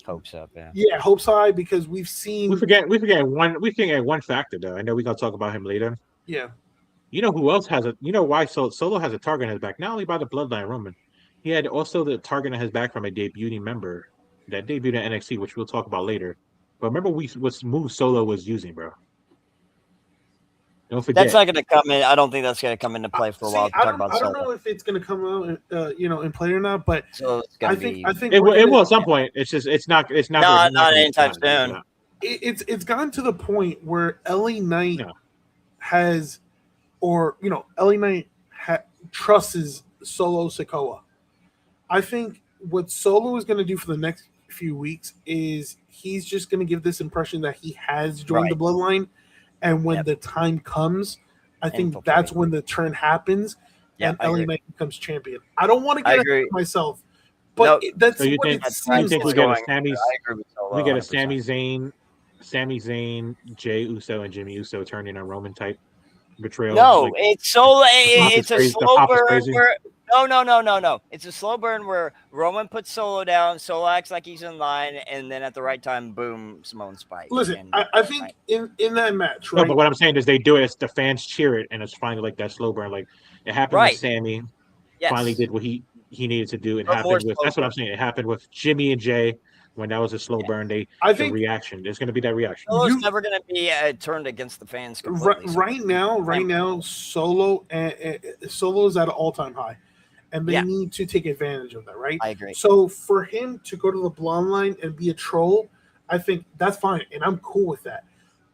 hopes up. Yeah, hopes high, because we've seen. We forget one factor though. I know we're gonna talk about him later. Yeah. You know who else has why Solo has a target on his back? Not only by the bloodline Roman, he had also the target on his back from a debuting member that debuted at NXT, which we'll talk about later. But remember what move Solo was using, bro. Don't forget. That's not going to come in. I don't think that's going to come into play for a while. I don't know if it's going to come out, in play or not. But I think it will at some point. It's just it's not not anytime soon. It's gotten to the point where LA Knight has, or LA Knight trusts Solo Sikoa. I think what Solo is going to do for the next few weeks is he's just going to give this impression that he has joined the bloodline. And when the time comes, I think that's when the turn happens, and LA Knight becomes champion. I don't want to get ahead of myself, but that's what it seems like. We get a Sami Zayn, Jay Uso, and Jimmy Uso turning on Roman type betrayal. No, it's a slow burn where. No. It's a slow burn where Roman puts Solo down, Solo acts like he's in line, and then at the right time, boom, Simone spikes. Listen, I think in that match, right? No, but what I'm saying is they do it, the fans cheer it, and it's finally like that slow burn. Like it happened with Sammy. Yes. Finally did what he needed to do. It happened with that's what I'm saying. It happened with Jimmy and Jay when that was a slow burn. The reaction. There's going to be that reaction. Solo's never going to be turned against the fans completely. Right now, Solo's at an all-time high. and they need to take advantage of that, right? I agree. So for him to go to the Bloodline and be a troll, I think that's fine, and I'm cool with that.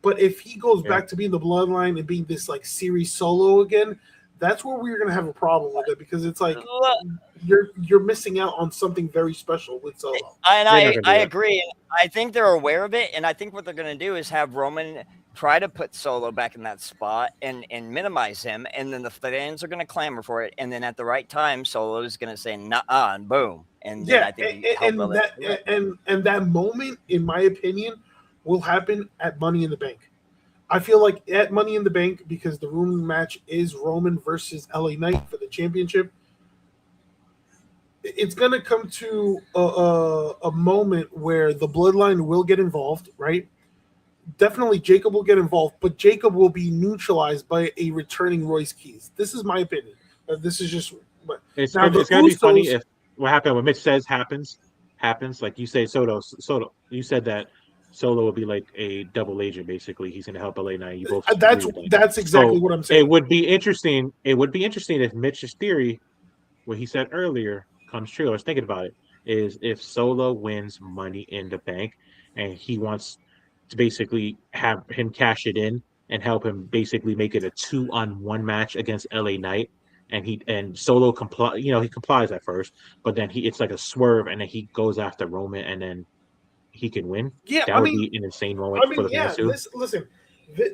But if he goes back to being the Bloodline and being this like series solo again, that's where we're gonna have a problem with it, because it's like you're missing out on something very special with Solo. And I agree. I think they're aware of it, and I think what they're gonna do is have Roman try to put Solo back in that spot and minimize him, and then the fans are gonna clamor for it, and then at the right time, Solo is gonna say "nah," and boom, and then I think and that moment, in my opinion, will happen at Money in the Bank. I feel like at Money in the Bank, because the room match is Roman versus LA Knight for the championship, it's going to come to a moment where the Bloodline will get involved, right? Definitely Jacob will get involved, but Jacob will be neutralized by a returning Royce Keys. This is my opinion. This is just... It's going to be funny if what happened, what Mitch says happens. Like you say, Soto, you said that Solo will be like a double agent, basically. He's going to help LA Knight. You both that's exactly what I'm saying. It would be interesting. It would be interesting if Mitch's theory, what he said earlier, comes true. I was thinking about it. Is if Solo wins Money in the Bank, and he wants to basically have him cash it in and help him basically make it a 2-on-1 match against LA Knight, and Solo he complies at first, but then it's like a swerve, and then he goes after Roman, and then he can win. Yeah, that would be an insane moment for the fans too. Listen,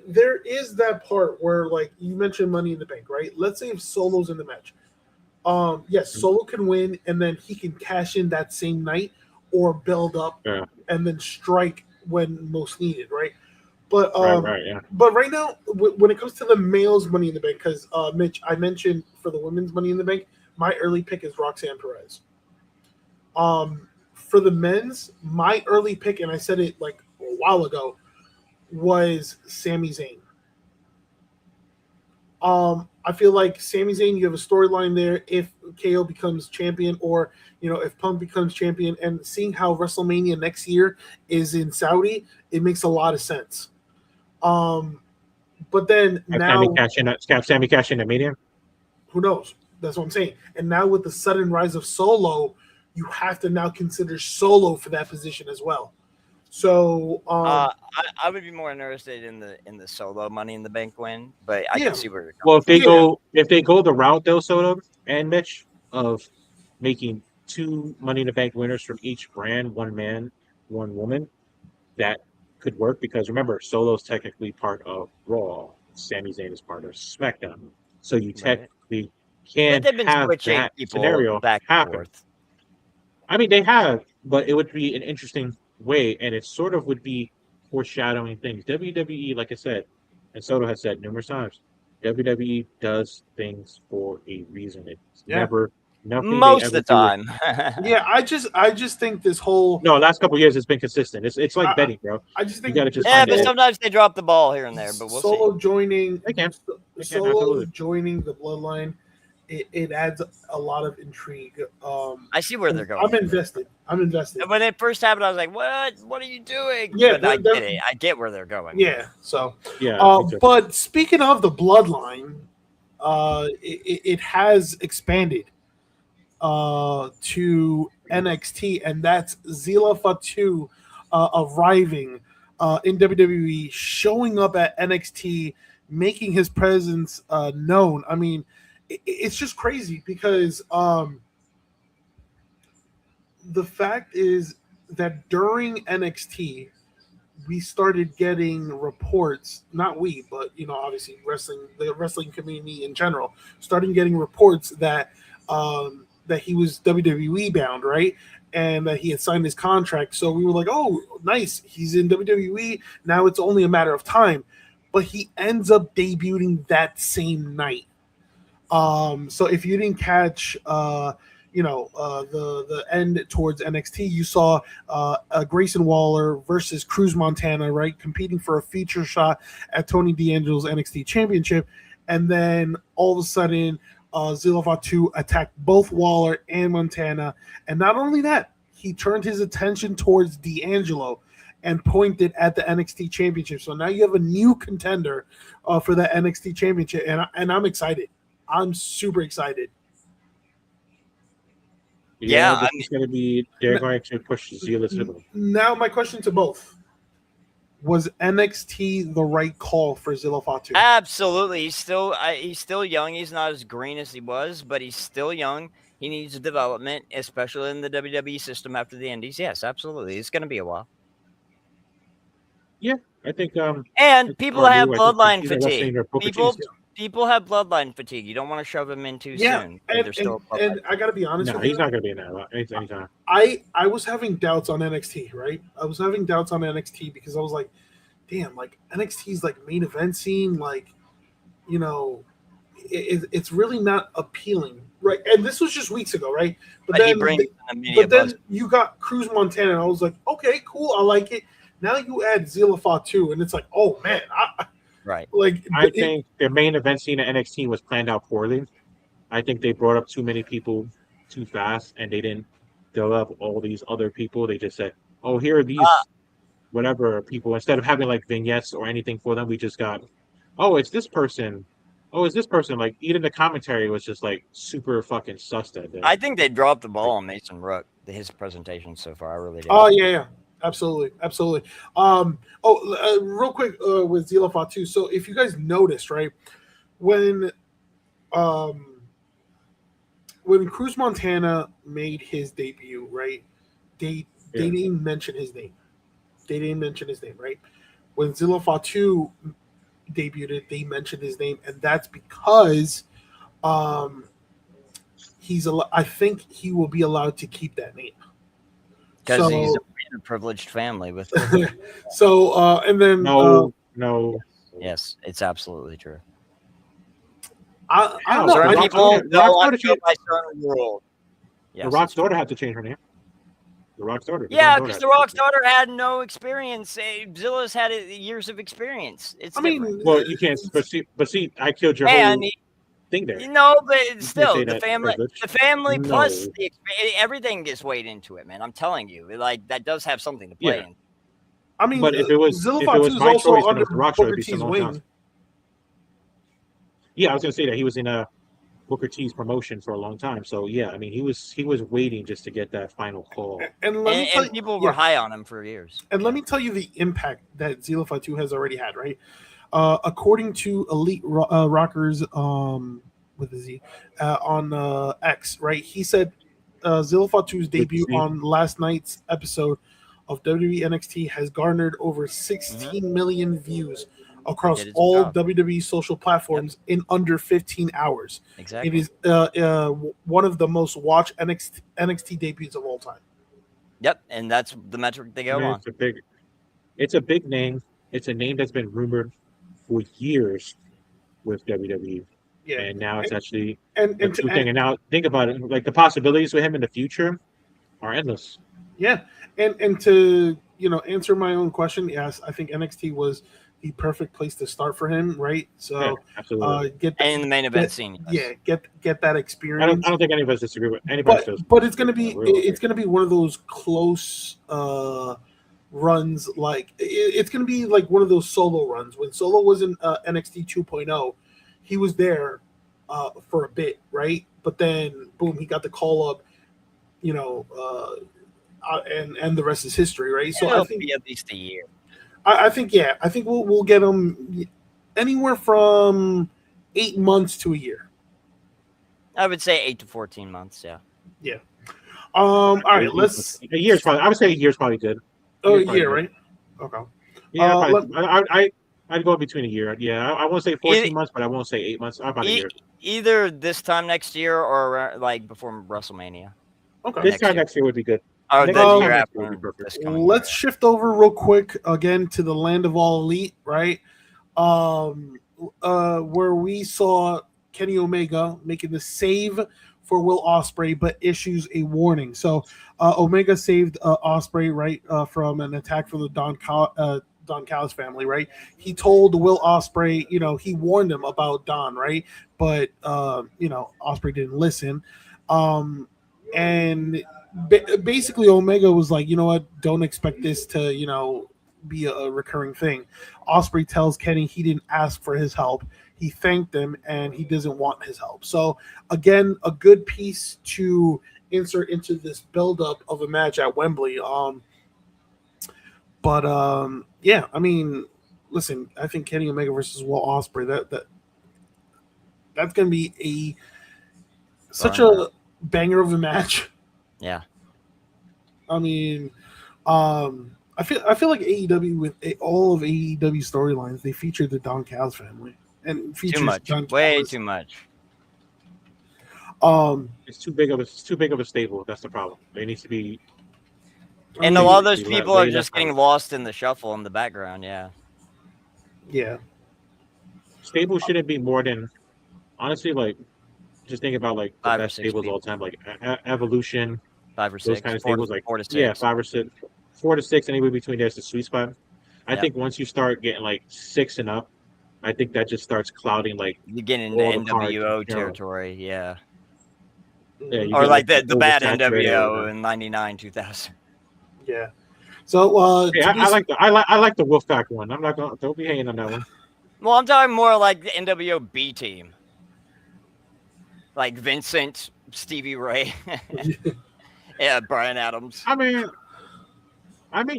there is that part where, like you mentioned, Money in the Bank, right? Let's say if Solo's in the match, yes, Solo can win, and then he can cash in that same night or build up and then strike when most needed, right? But but right now, when it comes to the males' Money in the Bank, because Mitch, I mentioned for the women's Money in the Bank, my early pick is Roxanne Perez. For the men's, my early pick, and I said it like a while ago, was Sami Zayn. I feel like Sami Zayn, you have a storyline there if KO becomes champion, or if Punk becomes champion, and seeing how WrestleMania next year is in Saudi, it makes a lot of sense. But then now Sami cash in at Mania. Who knows? That's what I'm saying. And now with the sudden rise of Solo, you have to now consider Solo for that position as well. So I would be more interested in the Solo Money in the Bank win, but I can see where you're going. Well, if they go the route though, Soto and Mitch, of making 2 Money in the Bank winners from each brand, 1 man, 1 woman, that could work, because remember, Solo's technically part of Raw, Sami Zayn is part of SmackDown, so you technically can't have that scenario back happen. Forth. I mean, they have, but it would be an interesting way, and it sort of would be foreshadowing things. WWE, like I said, and Soto has said numerous times, WWE does things for a reason. It's never nothing most of the time. I just think this whole last couple of years it's been consistent. It's like betting, bro. I just think you gotta just but sometimes they drop the ball here and there. But we'll Solo see. joining Solo joining the Bloodline. It adds a lot of intrigue. I see where they're going. I'm invested. When it first happened, I was like, "What? What are you doing?" Yeah, but I get it. I get where they're going. Yeah. So but speaking of the Bloodline, it has expanded to NXT, and that's Zilla Fatu arriving in WWE, showing up at NXT, making his presence known. I mean, it's just crazy, because the fact is that during NXT, we started getting reports, not we, but obviously the wrestling community in general, started getting reports that that he was WWE bound, right? And that he had signed his contract. So we were like, oh, nice, he's in WWE. Now it's only a matter of time. But he ends up debuting that same night. So if you didn't catch, the end towards NXT, you saw Grayson Waller versus Cruz Montana, right, competing for a feature shot at Tony D'Angelo's NXT Championship, and then all of a sudden, Zilla Fatu attacked both Waller and Montana, and not only that, he turned his attention towards D'Angelo and pointed at the NXT Championship. So now you have a new contender for that NXT Championship, and I'm excited. I'm super excited. Yeah, this is going to be. They're going to push Zilla Zilla. Now, my question to both: was NXT the right call for Zilla Fatu? absolutely. He's still young. He's not as green as he was, but he's still young. He needs development, especially in the WWE system after the Indies. Yes, absolutely. It's going to be a while. Yeah, I think. And people or have new, I think bloodline either Wesley fatigue. or Booker T's. People have bloodline fatigue. You don't want to shove them in too soon. And I gotta be honest No, with he's you. not going to be in that anytime. I was having doubts on NXT, right? I was having doubts on NXT because I was like, damn, like NXT's like main event scene, like, you know, it's really not appealing, right? And this was just weeks ago, right? But he brings in the media buzz. You got Cruz Montana, and I was like, okay, cool, I like it. Now you add Zilla Fatu, and it's like, oh man, Right. like I think their main event scene at NXT was planned out poorly. I think they brought up too many people too fast, and they didn't develop all these other people. They just said, "Oh, here are these whatever people." Instead of having like vignettes or anything for them, we just got, "Oh, it's this person. Oh, it's this person." Like even the commentary was just like super fucking sus that day. I think they dropped the ball on Mason Rook, his presentation so far. I really do. Oh yeah. Absolutely. Real quick with Zilla Fatu. So if you guys noticed, right, when Cruz Montana made his debut, right, they didn't mention his name. Right? When Zilla Fatu debuted, they mentioned his name, and that's because I think he will be allowed to keep that name. Because he's in a privileged family with. So and then no. Yes, it's absolutely true. I don't know. Certain The people don't want to Rock's go by certain rules. Yes, The Rock's daughter had to change her name. The Rock's daughter. Yeah, because The Rock's daughter had no experience. Zilla's had years of experience. It's different. Well, you can't. But see, I killed your And whole thing there. No, but still, say the that family privilege. plus No. the everything gets weighed into it, man. I'm telling you, like that does have something to play in. I mean, But if it was Zilla my also choice, then under it was The Rock's choice, Booker it'd be T's Simone wing. Johnson. Yeah, I was gonna say that he was in a Booker T's promotion for a long time. So yeah, I mean, he was waiting just to get that final call. And People were high on him for years. And let me tell you the impact that Zilla Fatu has already had, right? According to Elite Rockers with a Z on X, right? He said Zilla Fatu's debut on last night's episode of WWE NXT has garnered over 16 million views across all WWE social platforms in under 15 hours. Exactly. It is one of the most watched NXT debuts of all time. Yep, and that's the metric they go on. It's a big name. It's a name that's been rumored for years with WWE. Yeah. And now it's actually a true thing. And now think about it, like the possibilities with him in the future are endless. Yeah. And to, answer my own question, yes, I think NXT was the perfect place to start for him, right? So yeah, absolutely. In the main event scene. Yes. Yeah, get that experience. I don't think any of us disagree with anybody. But it's gonna be one of those close runs. Like it's gonna be like one of those solo runs. When Solo was in NXT 2.0, he was there for a bit, right? But then boom, he got the call up, and the rest is history, right? So I think at least a year. I think we'll get him anywhere from 8 months to a year. I would say 8 to 14 months. Yeah. Yeah. All right. Let's. A year's probably. I would say a year's probably good. A year, right? Okay. Yeah, I'd go between a year. Yeah, I won't say 14 months, but I won't say 8 months. About a year. Either this time next year or like before WrestleMania. Okay. This time next year would be good. Oh, the year after. Let's shift over real quick again to the land of all elite, right? Where we saw Kenny Omega making the save for Will Ospreay, but issues a warning. So Omega saved Ospreay, right, from an attack from the Don Callis family, right? He told Will Ospreay, he warned him about Don, right? But Ospreay didn't listen. And basically Omega was like, you know what, don't expect this to be a recurring thing. Ospreay tells Kenny he didn't ask for his help, he thanked him, and he doesn't want his help. So again, a good piece to insert into this buildup of a match at Wembley. Yeah, I mean, listen, I think Kenny Omega versus Will Ospreay that's gonna be such a banger of a match. Yeah. I mean, I feel like AEW with all of AEW storylines, they feature the Don Callis family and features Too much. Don Way Callis. too much. It's too big of a stable. That's the problem. It needs to be. And a lot of those They people lay are just that getting out. lost in the shuffle in the background. Yeah. Yeah. Stable shouldn't be more than, honestly, like, just think about like the 5 or best 6 stables all the time, like Evolution, 5 or those 6. kind of 4 stables, like 4 to 6. yeah, 4 to 6, anywhere between there's the sweet spot. I Yep. think once you start getting like 6 and up, I think that just starts clouding like You get into all the cards, NWO you know. territory. Yeah. Yeah, you Or get like the bad oversaturated NWO or- in 99, 2000. Yeah. So Yeah, I like the Wolfpack one. I'm not gonna don't be hating on that one. Well, I'm talking more like the NWO B team. Like Vincent, Stevie Ray, yeah, Brian Adams, I mean,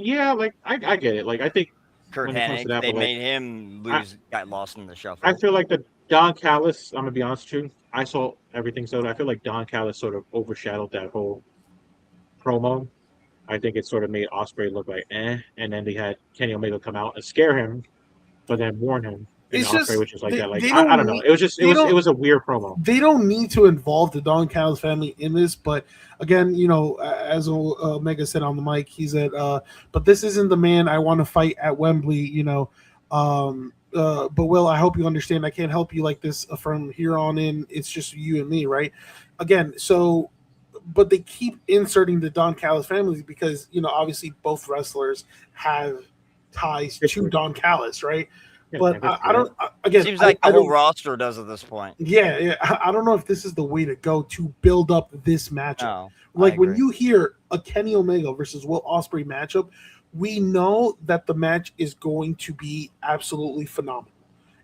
yeah, like I get it. Like I think Kurt when it comes to Hennig. that, They but, like, made him lose, got lost in the shuffle. I feel like the Don Callis, I'm gonna be honest with you. I saw everything, so I feel like Don Callis sort of overshadowed that whole promo. I think it sort of made Ospreay look like and then they had Kenny Omega come out and scare him, but then warn him. And It's Ospreay just was just like that. Like they I don't know. It was just it was a weird promo. They don't need to involve the Don Callis family in this, but again, you know, as Omega said on the mic, he said, "But this isn't the man I want to fight at Wembley." You know, but Will, I hope you understand. I can't help you like this from here on in. It's just you and me, right? Again, so. But they keep inserting the Don Callis family because, you know, obviously both wrestlers have ties to Don Callis, right? But I don't. Again, seems like I the whole don't, roster does at this point. Yeah. I don't know if this is the way to go to build up this matchup. No, like when you hear a Kenny Omega versus Will Ospreay matchup, we know that the match is going to be absolutely phenomenal.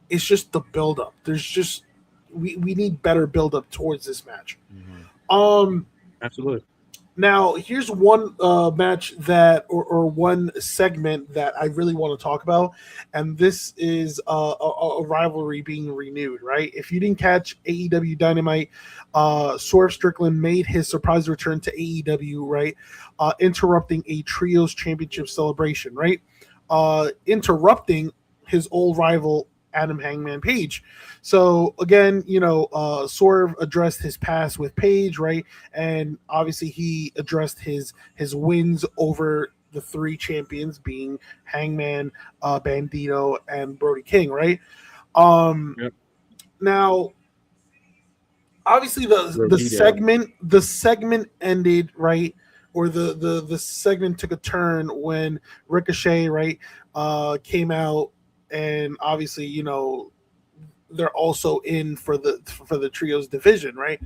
It's just the build up. There's just we need better build up towards this match. Mm-hmm. Absolutely. Now, here's one match that, or one segment that I really want to talk about, and this is a rivalry being renewed, right? If you didn't catch AEW Dynamite, Swerve Strickland made his surprise return to AEW, right? Interrupting a Trios Championship celebration, right? Interrupting his old rival, Adam Hangman Page. So again, you know, Swerve addressed his past with Page, right? And obviously he addressed his wins over the 3 champions being Hangman, Bandito, and Brody King, right? Yep. Now obviously the segment ended, right? Or the segment took a turn when Ricochet, right, came out. And obviously, you know, they're also in for the trios division, right?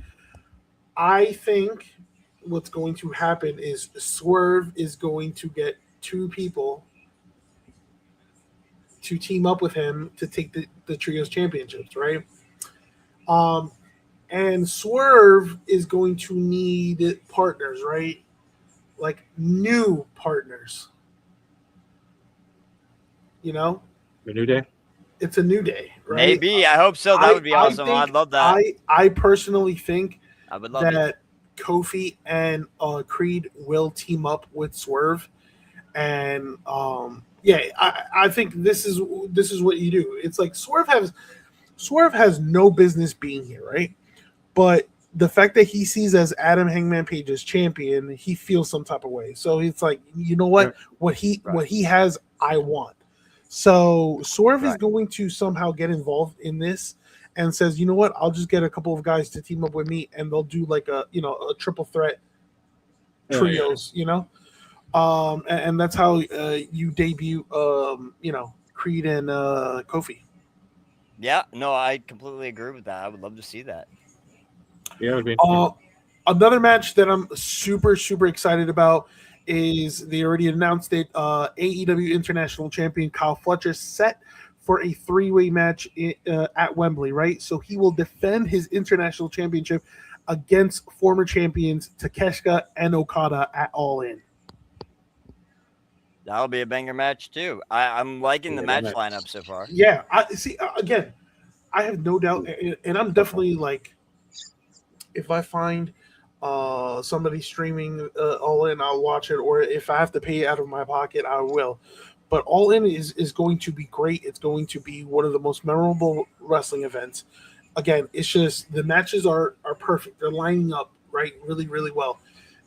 I think what's going to happen is Swerve is going to get 2 people to team up with him to take the trios championships, right? And Swerve is going to need partners, right? Like new partners. You know? The New Day? It's a new day, right? Maybe. I hope so. That would be awesome. I'd love that. I personally think I would love that Kofi and Creed will team up with Swerve, and I think this is what you do. It's like Swerve has no business being here, right? But the fact that he sees as Adam Hangman Page as champion, he feels some type of way. So it's like, you know what? What he has, I want. So Swerve is going to somehow get involved in this and says, you know what? I'll just get a couple of guys to team up with me, and they'll do like a triple threat trios, you know. And that's how you debut, Creed and Kofi. Yeah, no, I completely agree with that. I would love to see that. Yeah, it would be. Another match that I'm super, super excited about is they already announced it. AEW International Champion Kyle Fletcher set for a 3-way match at Wembley, right? So he will defend his international championship against former champions Takeshita and Okada at All In. That'll be a banger match too. I'm liking the match lineup so far. Yeah, I see. Again, I have no doubt, and I'm definitely like, if I find somebody streaming All In, I'll watch it, or if I have to pay it out of my pocket, I will. But All In is going to be great. It's going to be one of the most memorable wrestling events. Again, it's just the matches are perfect. They're lining up right, really, really well.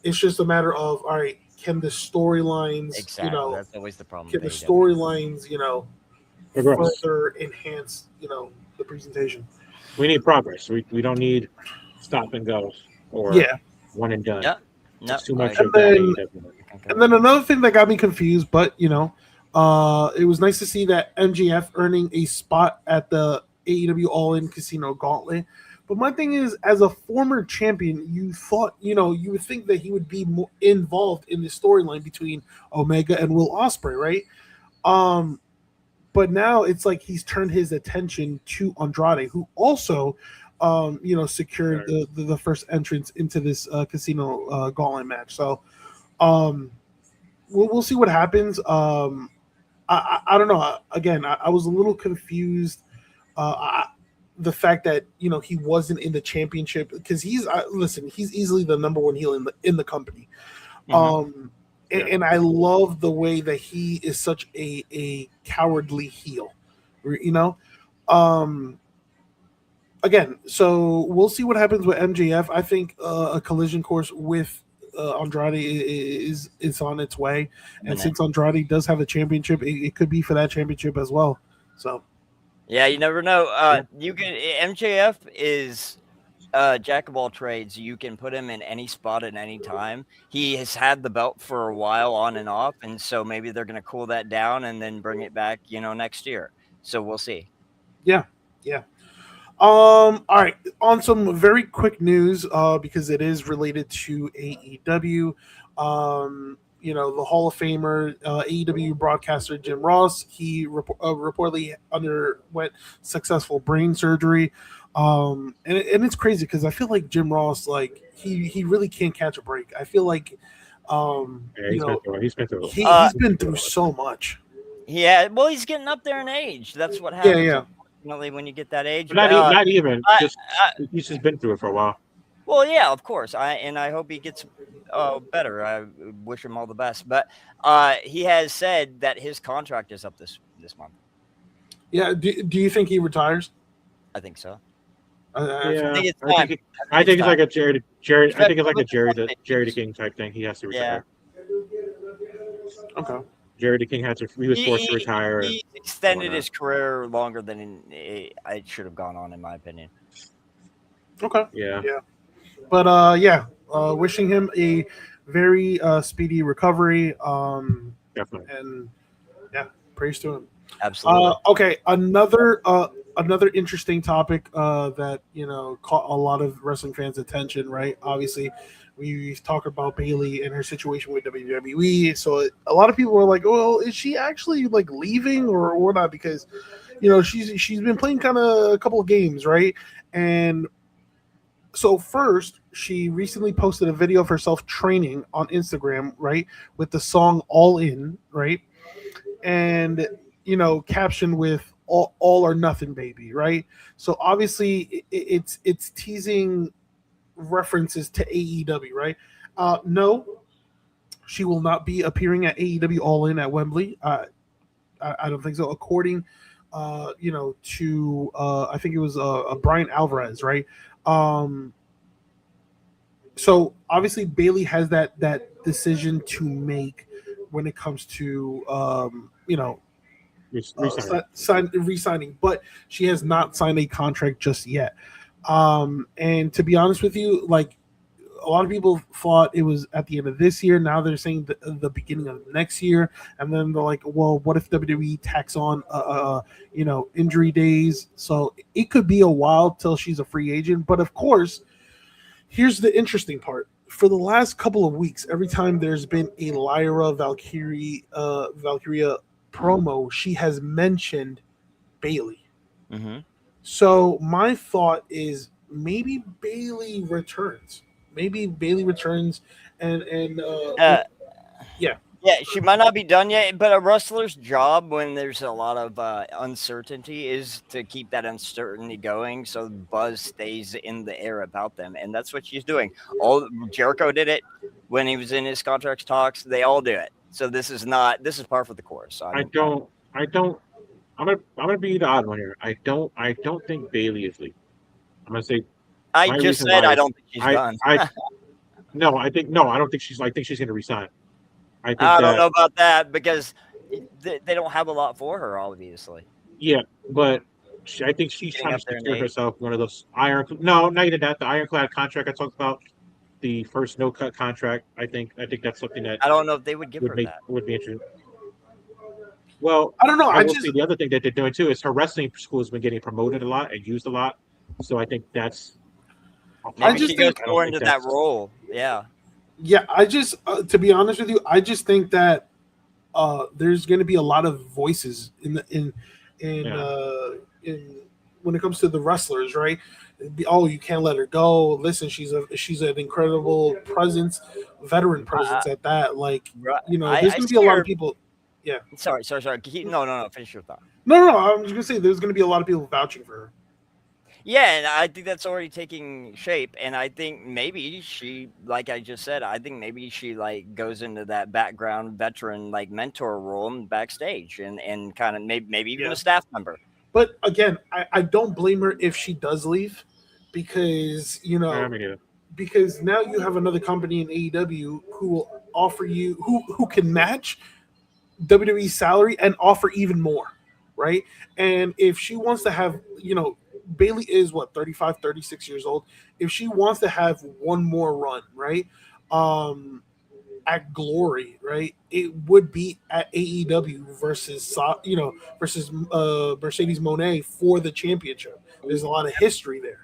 It's just a matter of, all right, can the storylines, Exactly. That's always the problem. Can the storylines, further enhance, the presentation? We need progress. We don't need stop and go or one and done. Yeah. No, too much. And then another thing that got me confused, but it was nice to see that MJF earning a spot at the AEW All In Casino Gauntlet. But my thing is, as a former champion, you thought, you would think that he would be more involved in the storyline between Omega and Will Ospreay, right? But now it's like he's turned his attention to Andrade, who also, secured the first entrance into this Casino Gauntlet match. So, we'll see what happens. I don't know. Again, I was a little confused. The fact that he wasn't in the championship, because he's easily the number one heel in the company. And I love the way that he is such a cowardly heel, again, so we'll see what happens with MJF. I think a collision course with Andrade is on its way, and since Andrade does have a championship, it could be for that championship as well. So. Yeah, you never know. You can MJF is jack of all trades. You can put him in any spot at any time. He has had the belt for a while on and off, and so maybe they're going to cool that down and then bring it back, next year. So we'll see. Yeah. All right. On some very quick news, because it is related to AEW. The Hall of Famer, AEW broadcaster Jim Ross, he reportedly underwent successful brain surgery. And it's crazy because I feel like Jim Ross, like he really can't catch a break. I feel like, he's been through so much. Yeah, well, he's getting up there in age. That's what happens. Yeah. Unfortunately, when you get that age, not even. He's just been through it for a while. Well, yeah, of course. I hope he gets better. I wish him all the best. But he has said that his contract is up this month. Yeah. Do you think he retires? I think so. I think it's like a Jerry. I think it's like a Jerry the King type thing. He has to retire. Yeah. Okay. Jerry the King he was forced to retire. He extended his career longer than it should have gone on, in my opinion. Okay. Yeah. But wishing him a very speedy recovery. Definitely. And praise to him. Absolutely. Okay, another interesting topic that caught a lot of wrestling fans' attention. Right, obviously, we talk about Bayley and her situation with WWE. So a lot of people were like, "Well, is she actually like leaving or not?" Because she's been playing kind of a couple of games, right? And so first, she recently posted a video of herself training on Instagram, right, with the song "All In," right, and captioned with all or nothing, baby, right? So obviously it's teasing references to AEW, right? No, she will not be appearing at AEW All In at Wembley. I don't think so. According, to I think it was Brian Alvarez, right? So obviously Bayley has that decision to make when it comes to re-signing, but she has not signed a contract just yet. And to be honest with you, like a lot of people thought it was at the end of this year. Now they're saying the beginning of next year, and then they're like, well, what if WWE tacks on injury days? So it could be a while till she's a free agent. But of course, here's the interesting part. For the last couple of weeks, every time there's been a Lyra Valkyria promo, she has mentioned Bayley. Mm-hmm. So my thought is maybe Bailey returns. Maybe Bailey returns, and yeah. Yeah, she might not be done yet, but a wrestler's job when there's a lot of uncertainty is to keep that uncertainty going, so buzz stays in the air about them, and that's what she's doing. All Jericho did it when he was in his contract talks. They all do it. So this is par for the course. So I don't. I'm gonna be the odd one here. I don't think Bailey is leaving. I'm gonna say. I just said I don't think she's done. No, I don't think she's. I think she's gonna resign. I don't know about that because they don't have a lot for her, obviously. Yeah, but I think she's trying to secure herself one of those No, not even that. The ironclad contract I talked about, the first no cut contract. I think that's something that I don't know if they would give her that. Would be interesting. Well, I don't know. I will say the other thing that they're doing too is her wrestling school has been getting promoted a lot and used a lot. So I think that's. I just think more into that role. Yeah. Yeah, I just to be honest with you, I just think that there's going to be a lot of voices in when it comes to the wrestlers, right? Oh, you can't let her go. Listen, she's an incredible presence, veteran presence at that. Like, there's going to be a lot of people. Yeah. Sorry. No. Finish your thought. No. I was going to say there's going to be a lot of people vouching for her. Yeah, and I think that's already taking shape. And I think maybe she, like I just said, like goes into that background veteran like mentor role backstage and kind of maybe even a staff member. But again, I don't blame her if she does leave, because because now you have another company in AEW who will offer you who can match WWE salary and offer even more, right? And if she wants to have, Bailey is 35, 36 years old. If she wants to have one more run, right, at Glory, right, it would be at AEW versus Mercedes Moné for the championship. There's a lot of history there.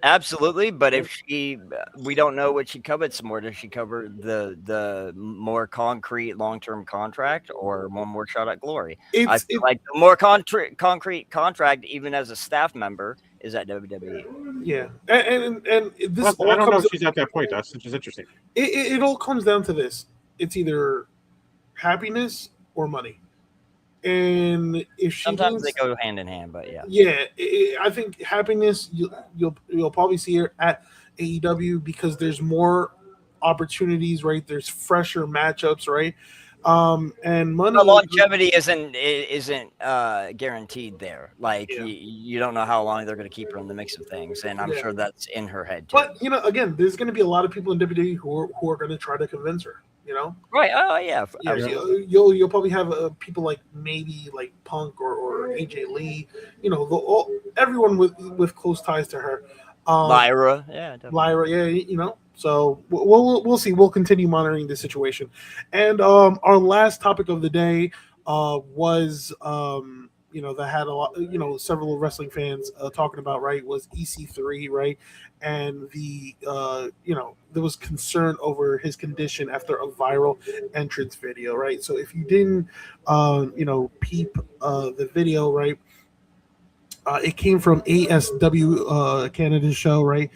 Absolutely, but if we don't know what she covets more. Does she cover the more concrete long-term contract or one more shot at Glory? I feel like the more concrete contract, even as a staff member, is at WWE. Yeah, and this. I don't know if she's at that point. That's just interesting. It all comes down to this: it's either happiness or money. And if she sometimes they go hand in hand, but I think happiness you'll probably see her at AEW because there's more opportunities, right? There's fresher matchups, right? And money. The longevity isn't guaranteed there. Like you don't know how long they're going to keep her in the mix of things, and I'm sure that's in her head too. But again, there's going to be a lot of people in WWE who are going to try to convince her. Right? Oh yeah. Absolutely. You'll probably have people like maybe like Punk or AJ Lee. Everyone with close ties to her. Lyra, yeah. Definitely. Lyra, So we'll see. We'll continue monitoring the situation. And our last topic of the day was that had a lot, several wrestling fans talking about, right, was EC3, right, and the there was concern over his condition after a viral entrance video, right. So if you didn't peep the video, right, it came from ASW Canada's show, right,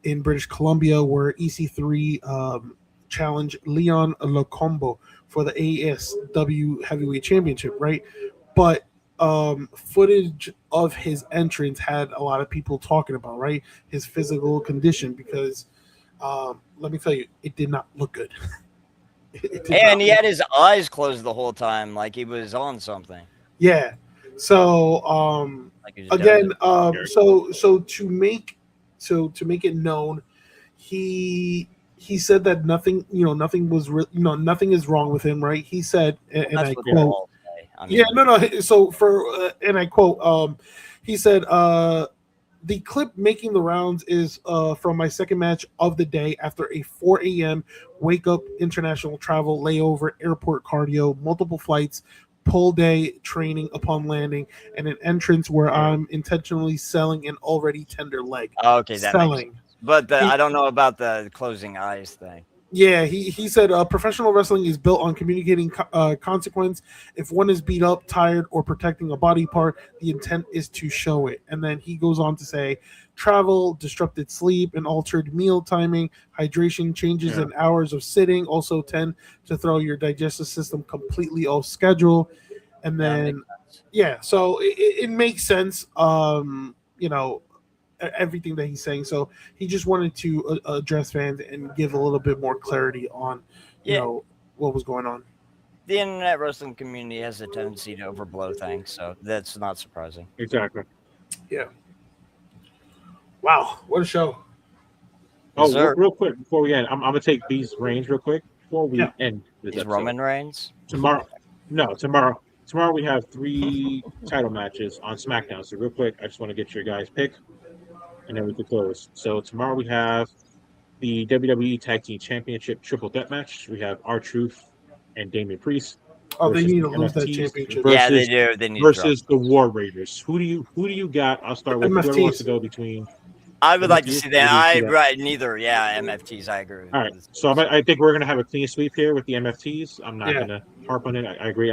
in British Columbia, where EC3 challenged Leon Locombo for the ASW Heavyweight Championship, right, but footage of his entrance had a lot of people talking about, right, his physical condition, because let me tell you, it did not look good. And he had his eyes closed the whole time, like he was on something. Yeah. So again, so to make it known, he said that nothing nothing is wrong with him, right? He said, and I quote. So and I quote, he said, the clip making the rounds is from my second match of the day after a 4 a.m. wake up, international travel, layover, airport cardio, multiple flights, pull day training upon landing, and an entrance where I'm intentionally selling an already tender leg. Okay, that makes sense. But I don't know about the closing eyes thing. Yeah, he said professional wrestling is built on communicating consequence. If one is beat up, tired, or protecting a body part, the intent is to show it. And then he goes on to say travel, disrupted sleep, and altered meal timing, hydration, changes in hours of sitting also tend to throw your digestive system completely off schedule. And then, so it makes sense. You know, everything that he's saying. So he just wanted to address fans and give a little bit more clarity on, you know, what was going on. The internet wrestling community has a tendency to overblow things, so that's not surprising. Exactly. Yeah. Wow, what a show! Oh, real quick before we end, I'm gonna take B's reigns real quick before we end this episode. Roman Reigns Tomorrow. Tomorrow we have 3 title matches on SmackDown. So real quick, I just want to get your guys' pick, and then we can close. So tomorrow we have the WWE Tag Team Championship Triple Threat match. We have R-Truth and Damian Priest. Oh, they need to lose that championship. Yeah, they do. They need versus the War Raiders. Who do you got? I'll start with whoever wants to go between. I would like to see that. Neither. Yeah, MFTs. I agree. All right. So I think we're going to have a clean sweep here with the MFTs. I'm not going to harp on it. I agree.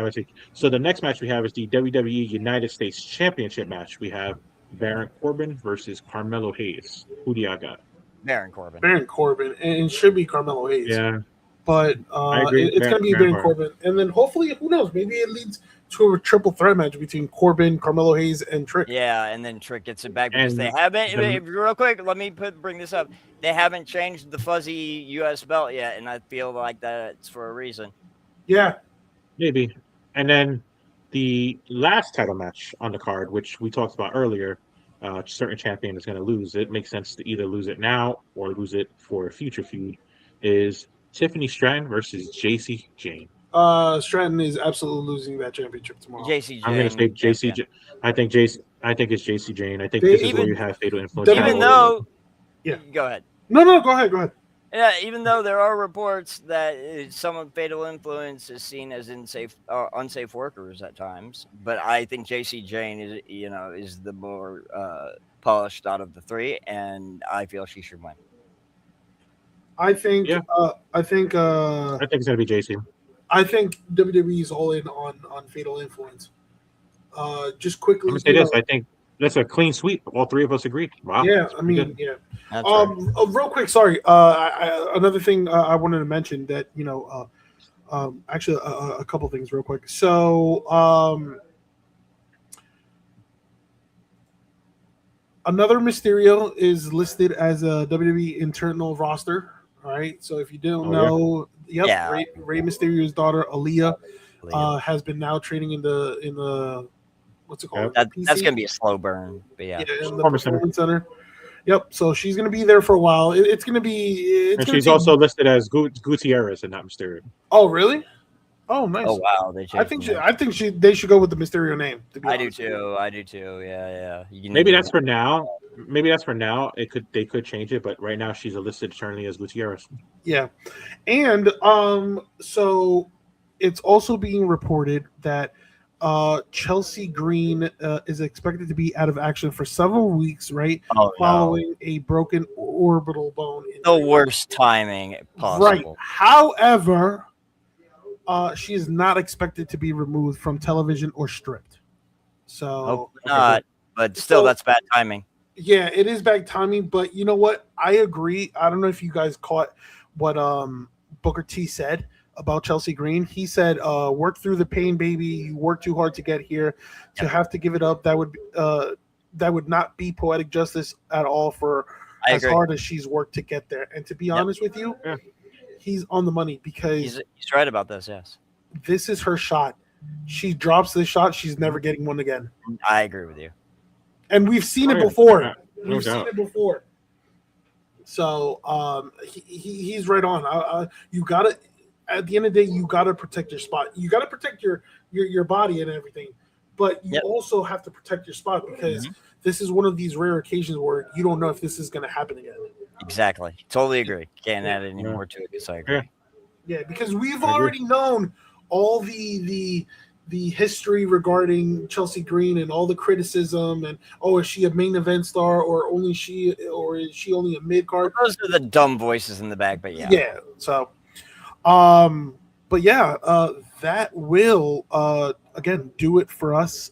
So the next match we have is the WWE United States Championship match. We have Baron Corbin versus Carmelo Hayes. Who do y'all got? Baron Corbin. Baron Corbin. And it should be Carmelo Hayes. Yeah. But it's going to be Baron Corbin. And then hopefully, who knows, maybe it leads to a triple threat match between Corbin, Carmelo Hayes, and Trick. Yeah, and then Trick gets it back because they haven't. Real quick, let me bring this up. They haven't changed the fuzzy U.S. belt yet, and I feel like that's for a reason. Yeah. Maybe. And then the last title match on the card, which we talked about earlier, certain champion is going to lose. It makes sense to either lose it now or lose it for a future feud, is Tiffany Stratton versus JC Jane. Stratton is absolutely losing that championship tomorrow. JC Jane. I'm going to say JC Jane. I think it's JC Jane. I think this is where you have Fatal Influence. Even though, go ahead. No, go ahead. Yeah, even though there are reports that some of Fatal Influence is seen as unsafe workers at times, but I think JC Jane is the more polished out of the 3, and I feel she should win. I think it's gonna be JC. I think WWE is all in on Fatal Influence. Just quickly, I'm gonna say this. I think that's a clean sweep. All 3 of us agreed. Wow. Yeah, I mean, yeah. Real quick, sorry. Another thing I wanted to mention that actually a couple things real quick. So another Mysterio is listed as a WWE internal roster. All right. So if you don't know, Rey Mysterio's daughter Aaliyah has been now training in the what's it called? That's gonna be a slow burn, but in the Performance Center. Yep. So she's gonna be there for a while. It's gonna be. And she's also listed as Gutierrez and not Mysterio. Oh really? Oh nice. Oh wow. I think they should go with the Mysterio name. I do too. Yeah. Maybe that's for now. They could change it, but right now she's listed eternally as Gutierrez. Yeah, and so it's also being reported that Chelsea Green is expected to be out of action for several weeks, right? Following a broken orbital bone. The worst timing possible. Right. However, she is not expected to be removed from television or stripped. So not, but still, that's bad timing. Yeah, it is bad timing, but you know what? I agree. I don't know if you guys caught what Booker T said about Chelsea Green. He said, work through the pain, baby. You worked too hard to get here. To have to give it up, that would not be poetic justice at all for as hard as she's worked to get there. And to be honest with you, he's on the money because he's right about this, yes. This is her shot. She drops this shot, she's never getting one again. I agree with you. And we've seen it before. We've seen it before. So he's right on. You gotta, at the end of the day, you gotta protect your spot. You gotta protect your body and everything, but you also have to protect your spot because this is one of these rare occasions where you don't know if this is gonna happen again. Exactly. Totally agree. Can't add any more to it because I agree. Yeah, because we've already known all the history regarding Chelsea Green and all the criticism and is she a main event star or is she only a mid card? Those are the dumb voices in the back, but yeah. Yeah. So But yeah, that will again do it for us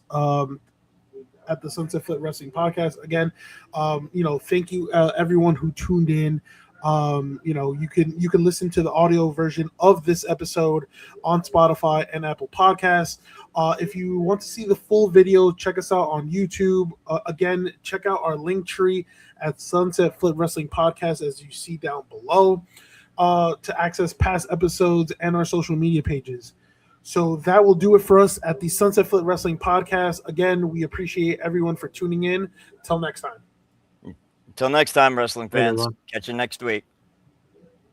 at the Sunset Flip Wrestling Podcast. Again, thank you everyone who tuned in. You can listen to the audio version of this episode on Spotify and Apple Podcasts. If you want to see the full video, check us out on YouTube. Again, check out our link tree at Sunset Flip Wrestling Podcast, as you see down below, to access past episodes and our social media pages. So that will do it for us at the Sunset Flip Wrestling Podcast. Again, we appreciate everyone for tuning in. Till next time. Until next time, wrestling fans. everyone. Catch you next week.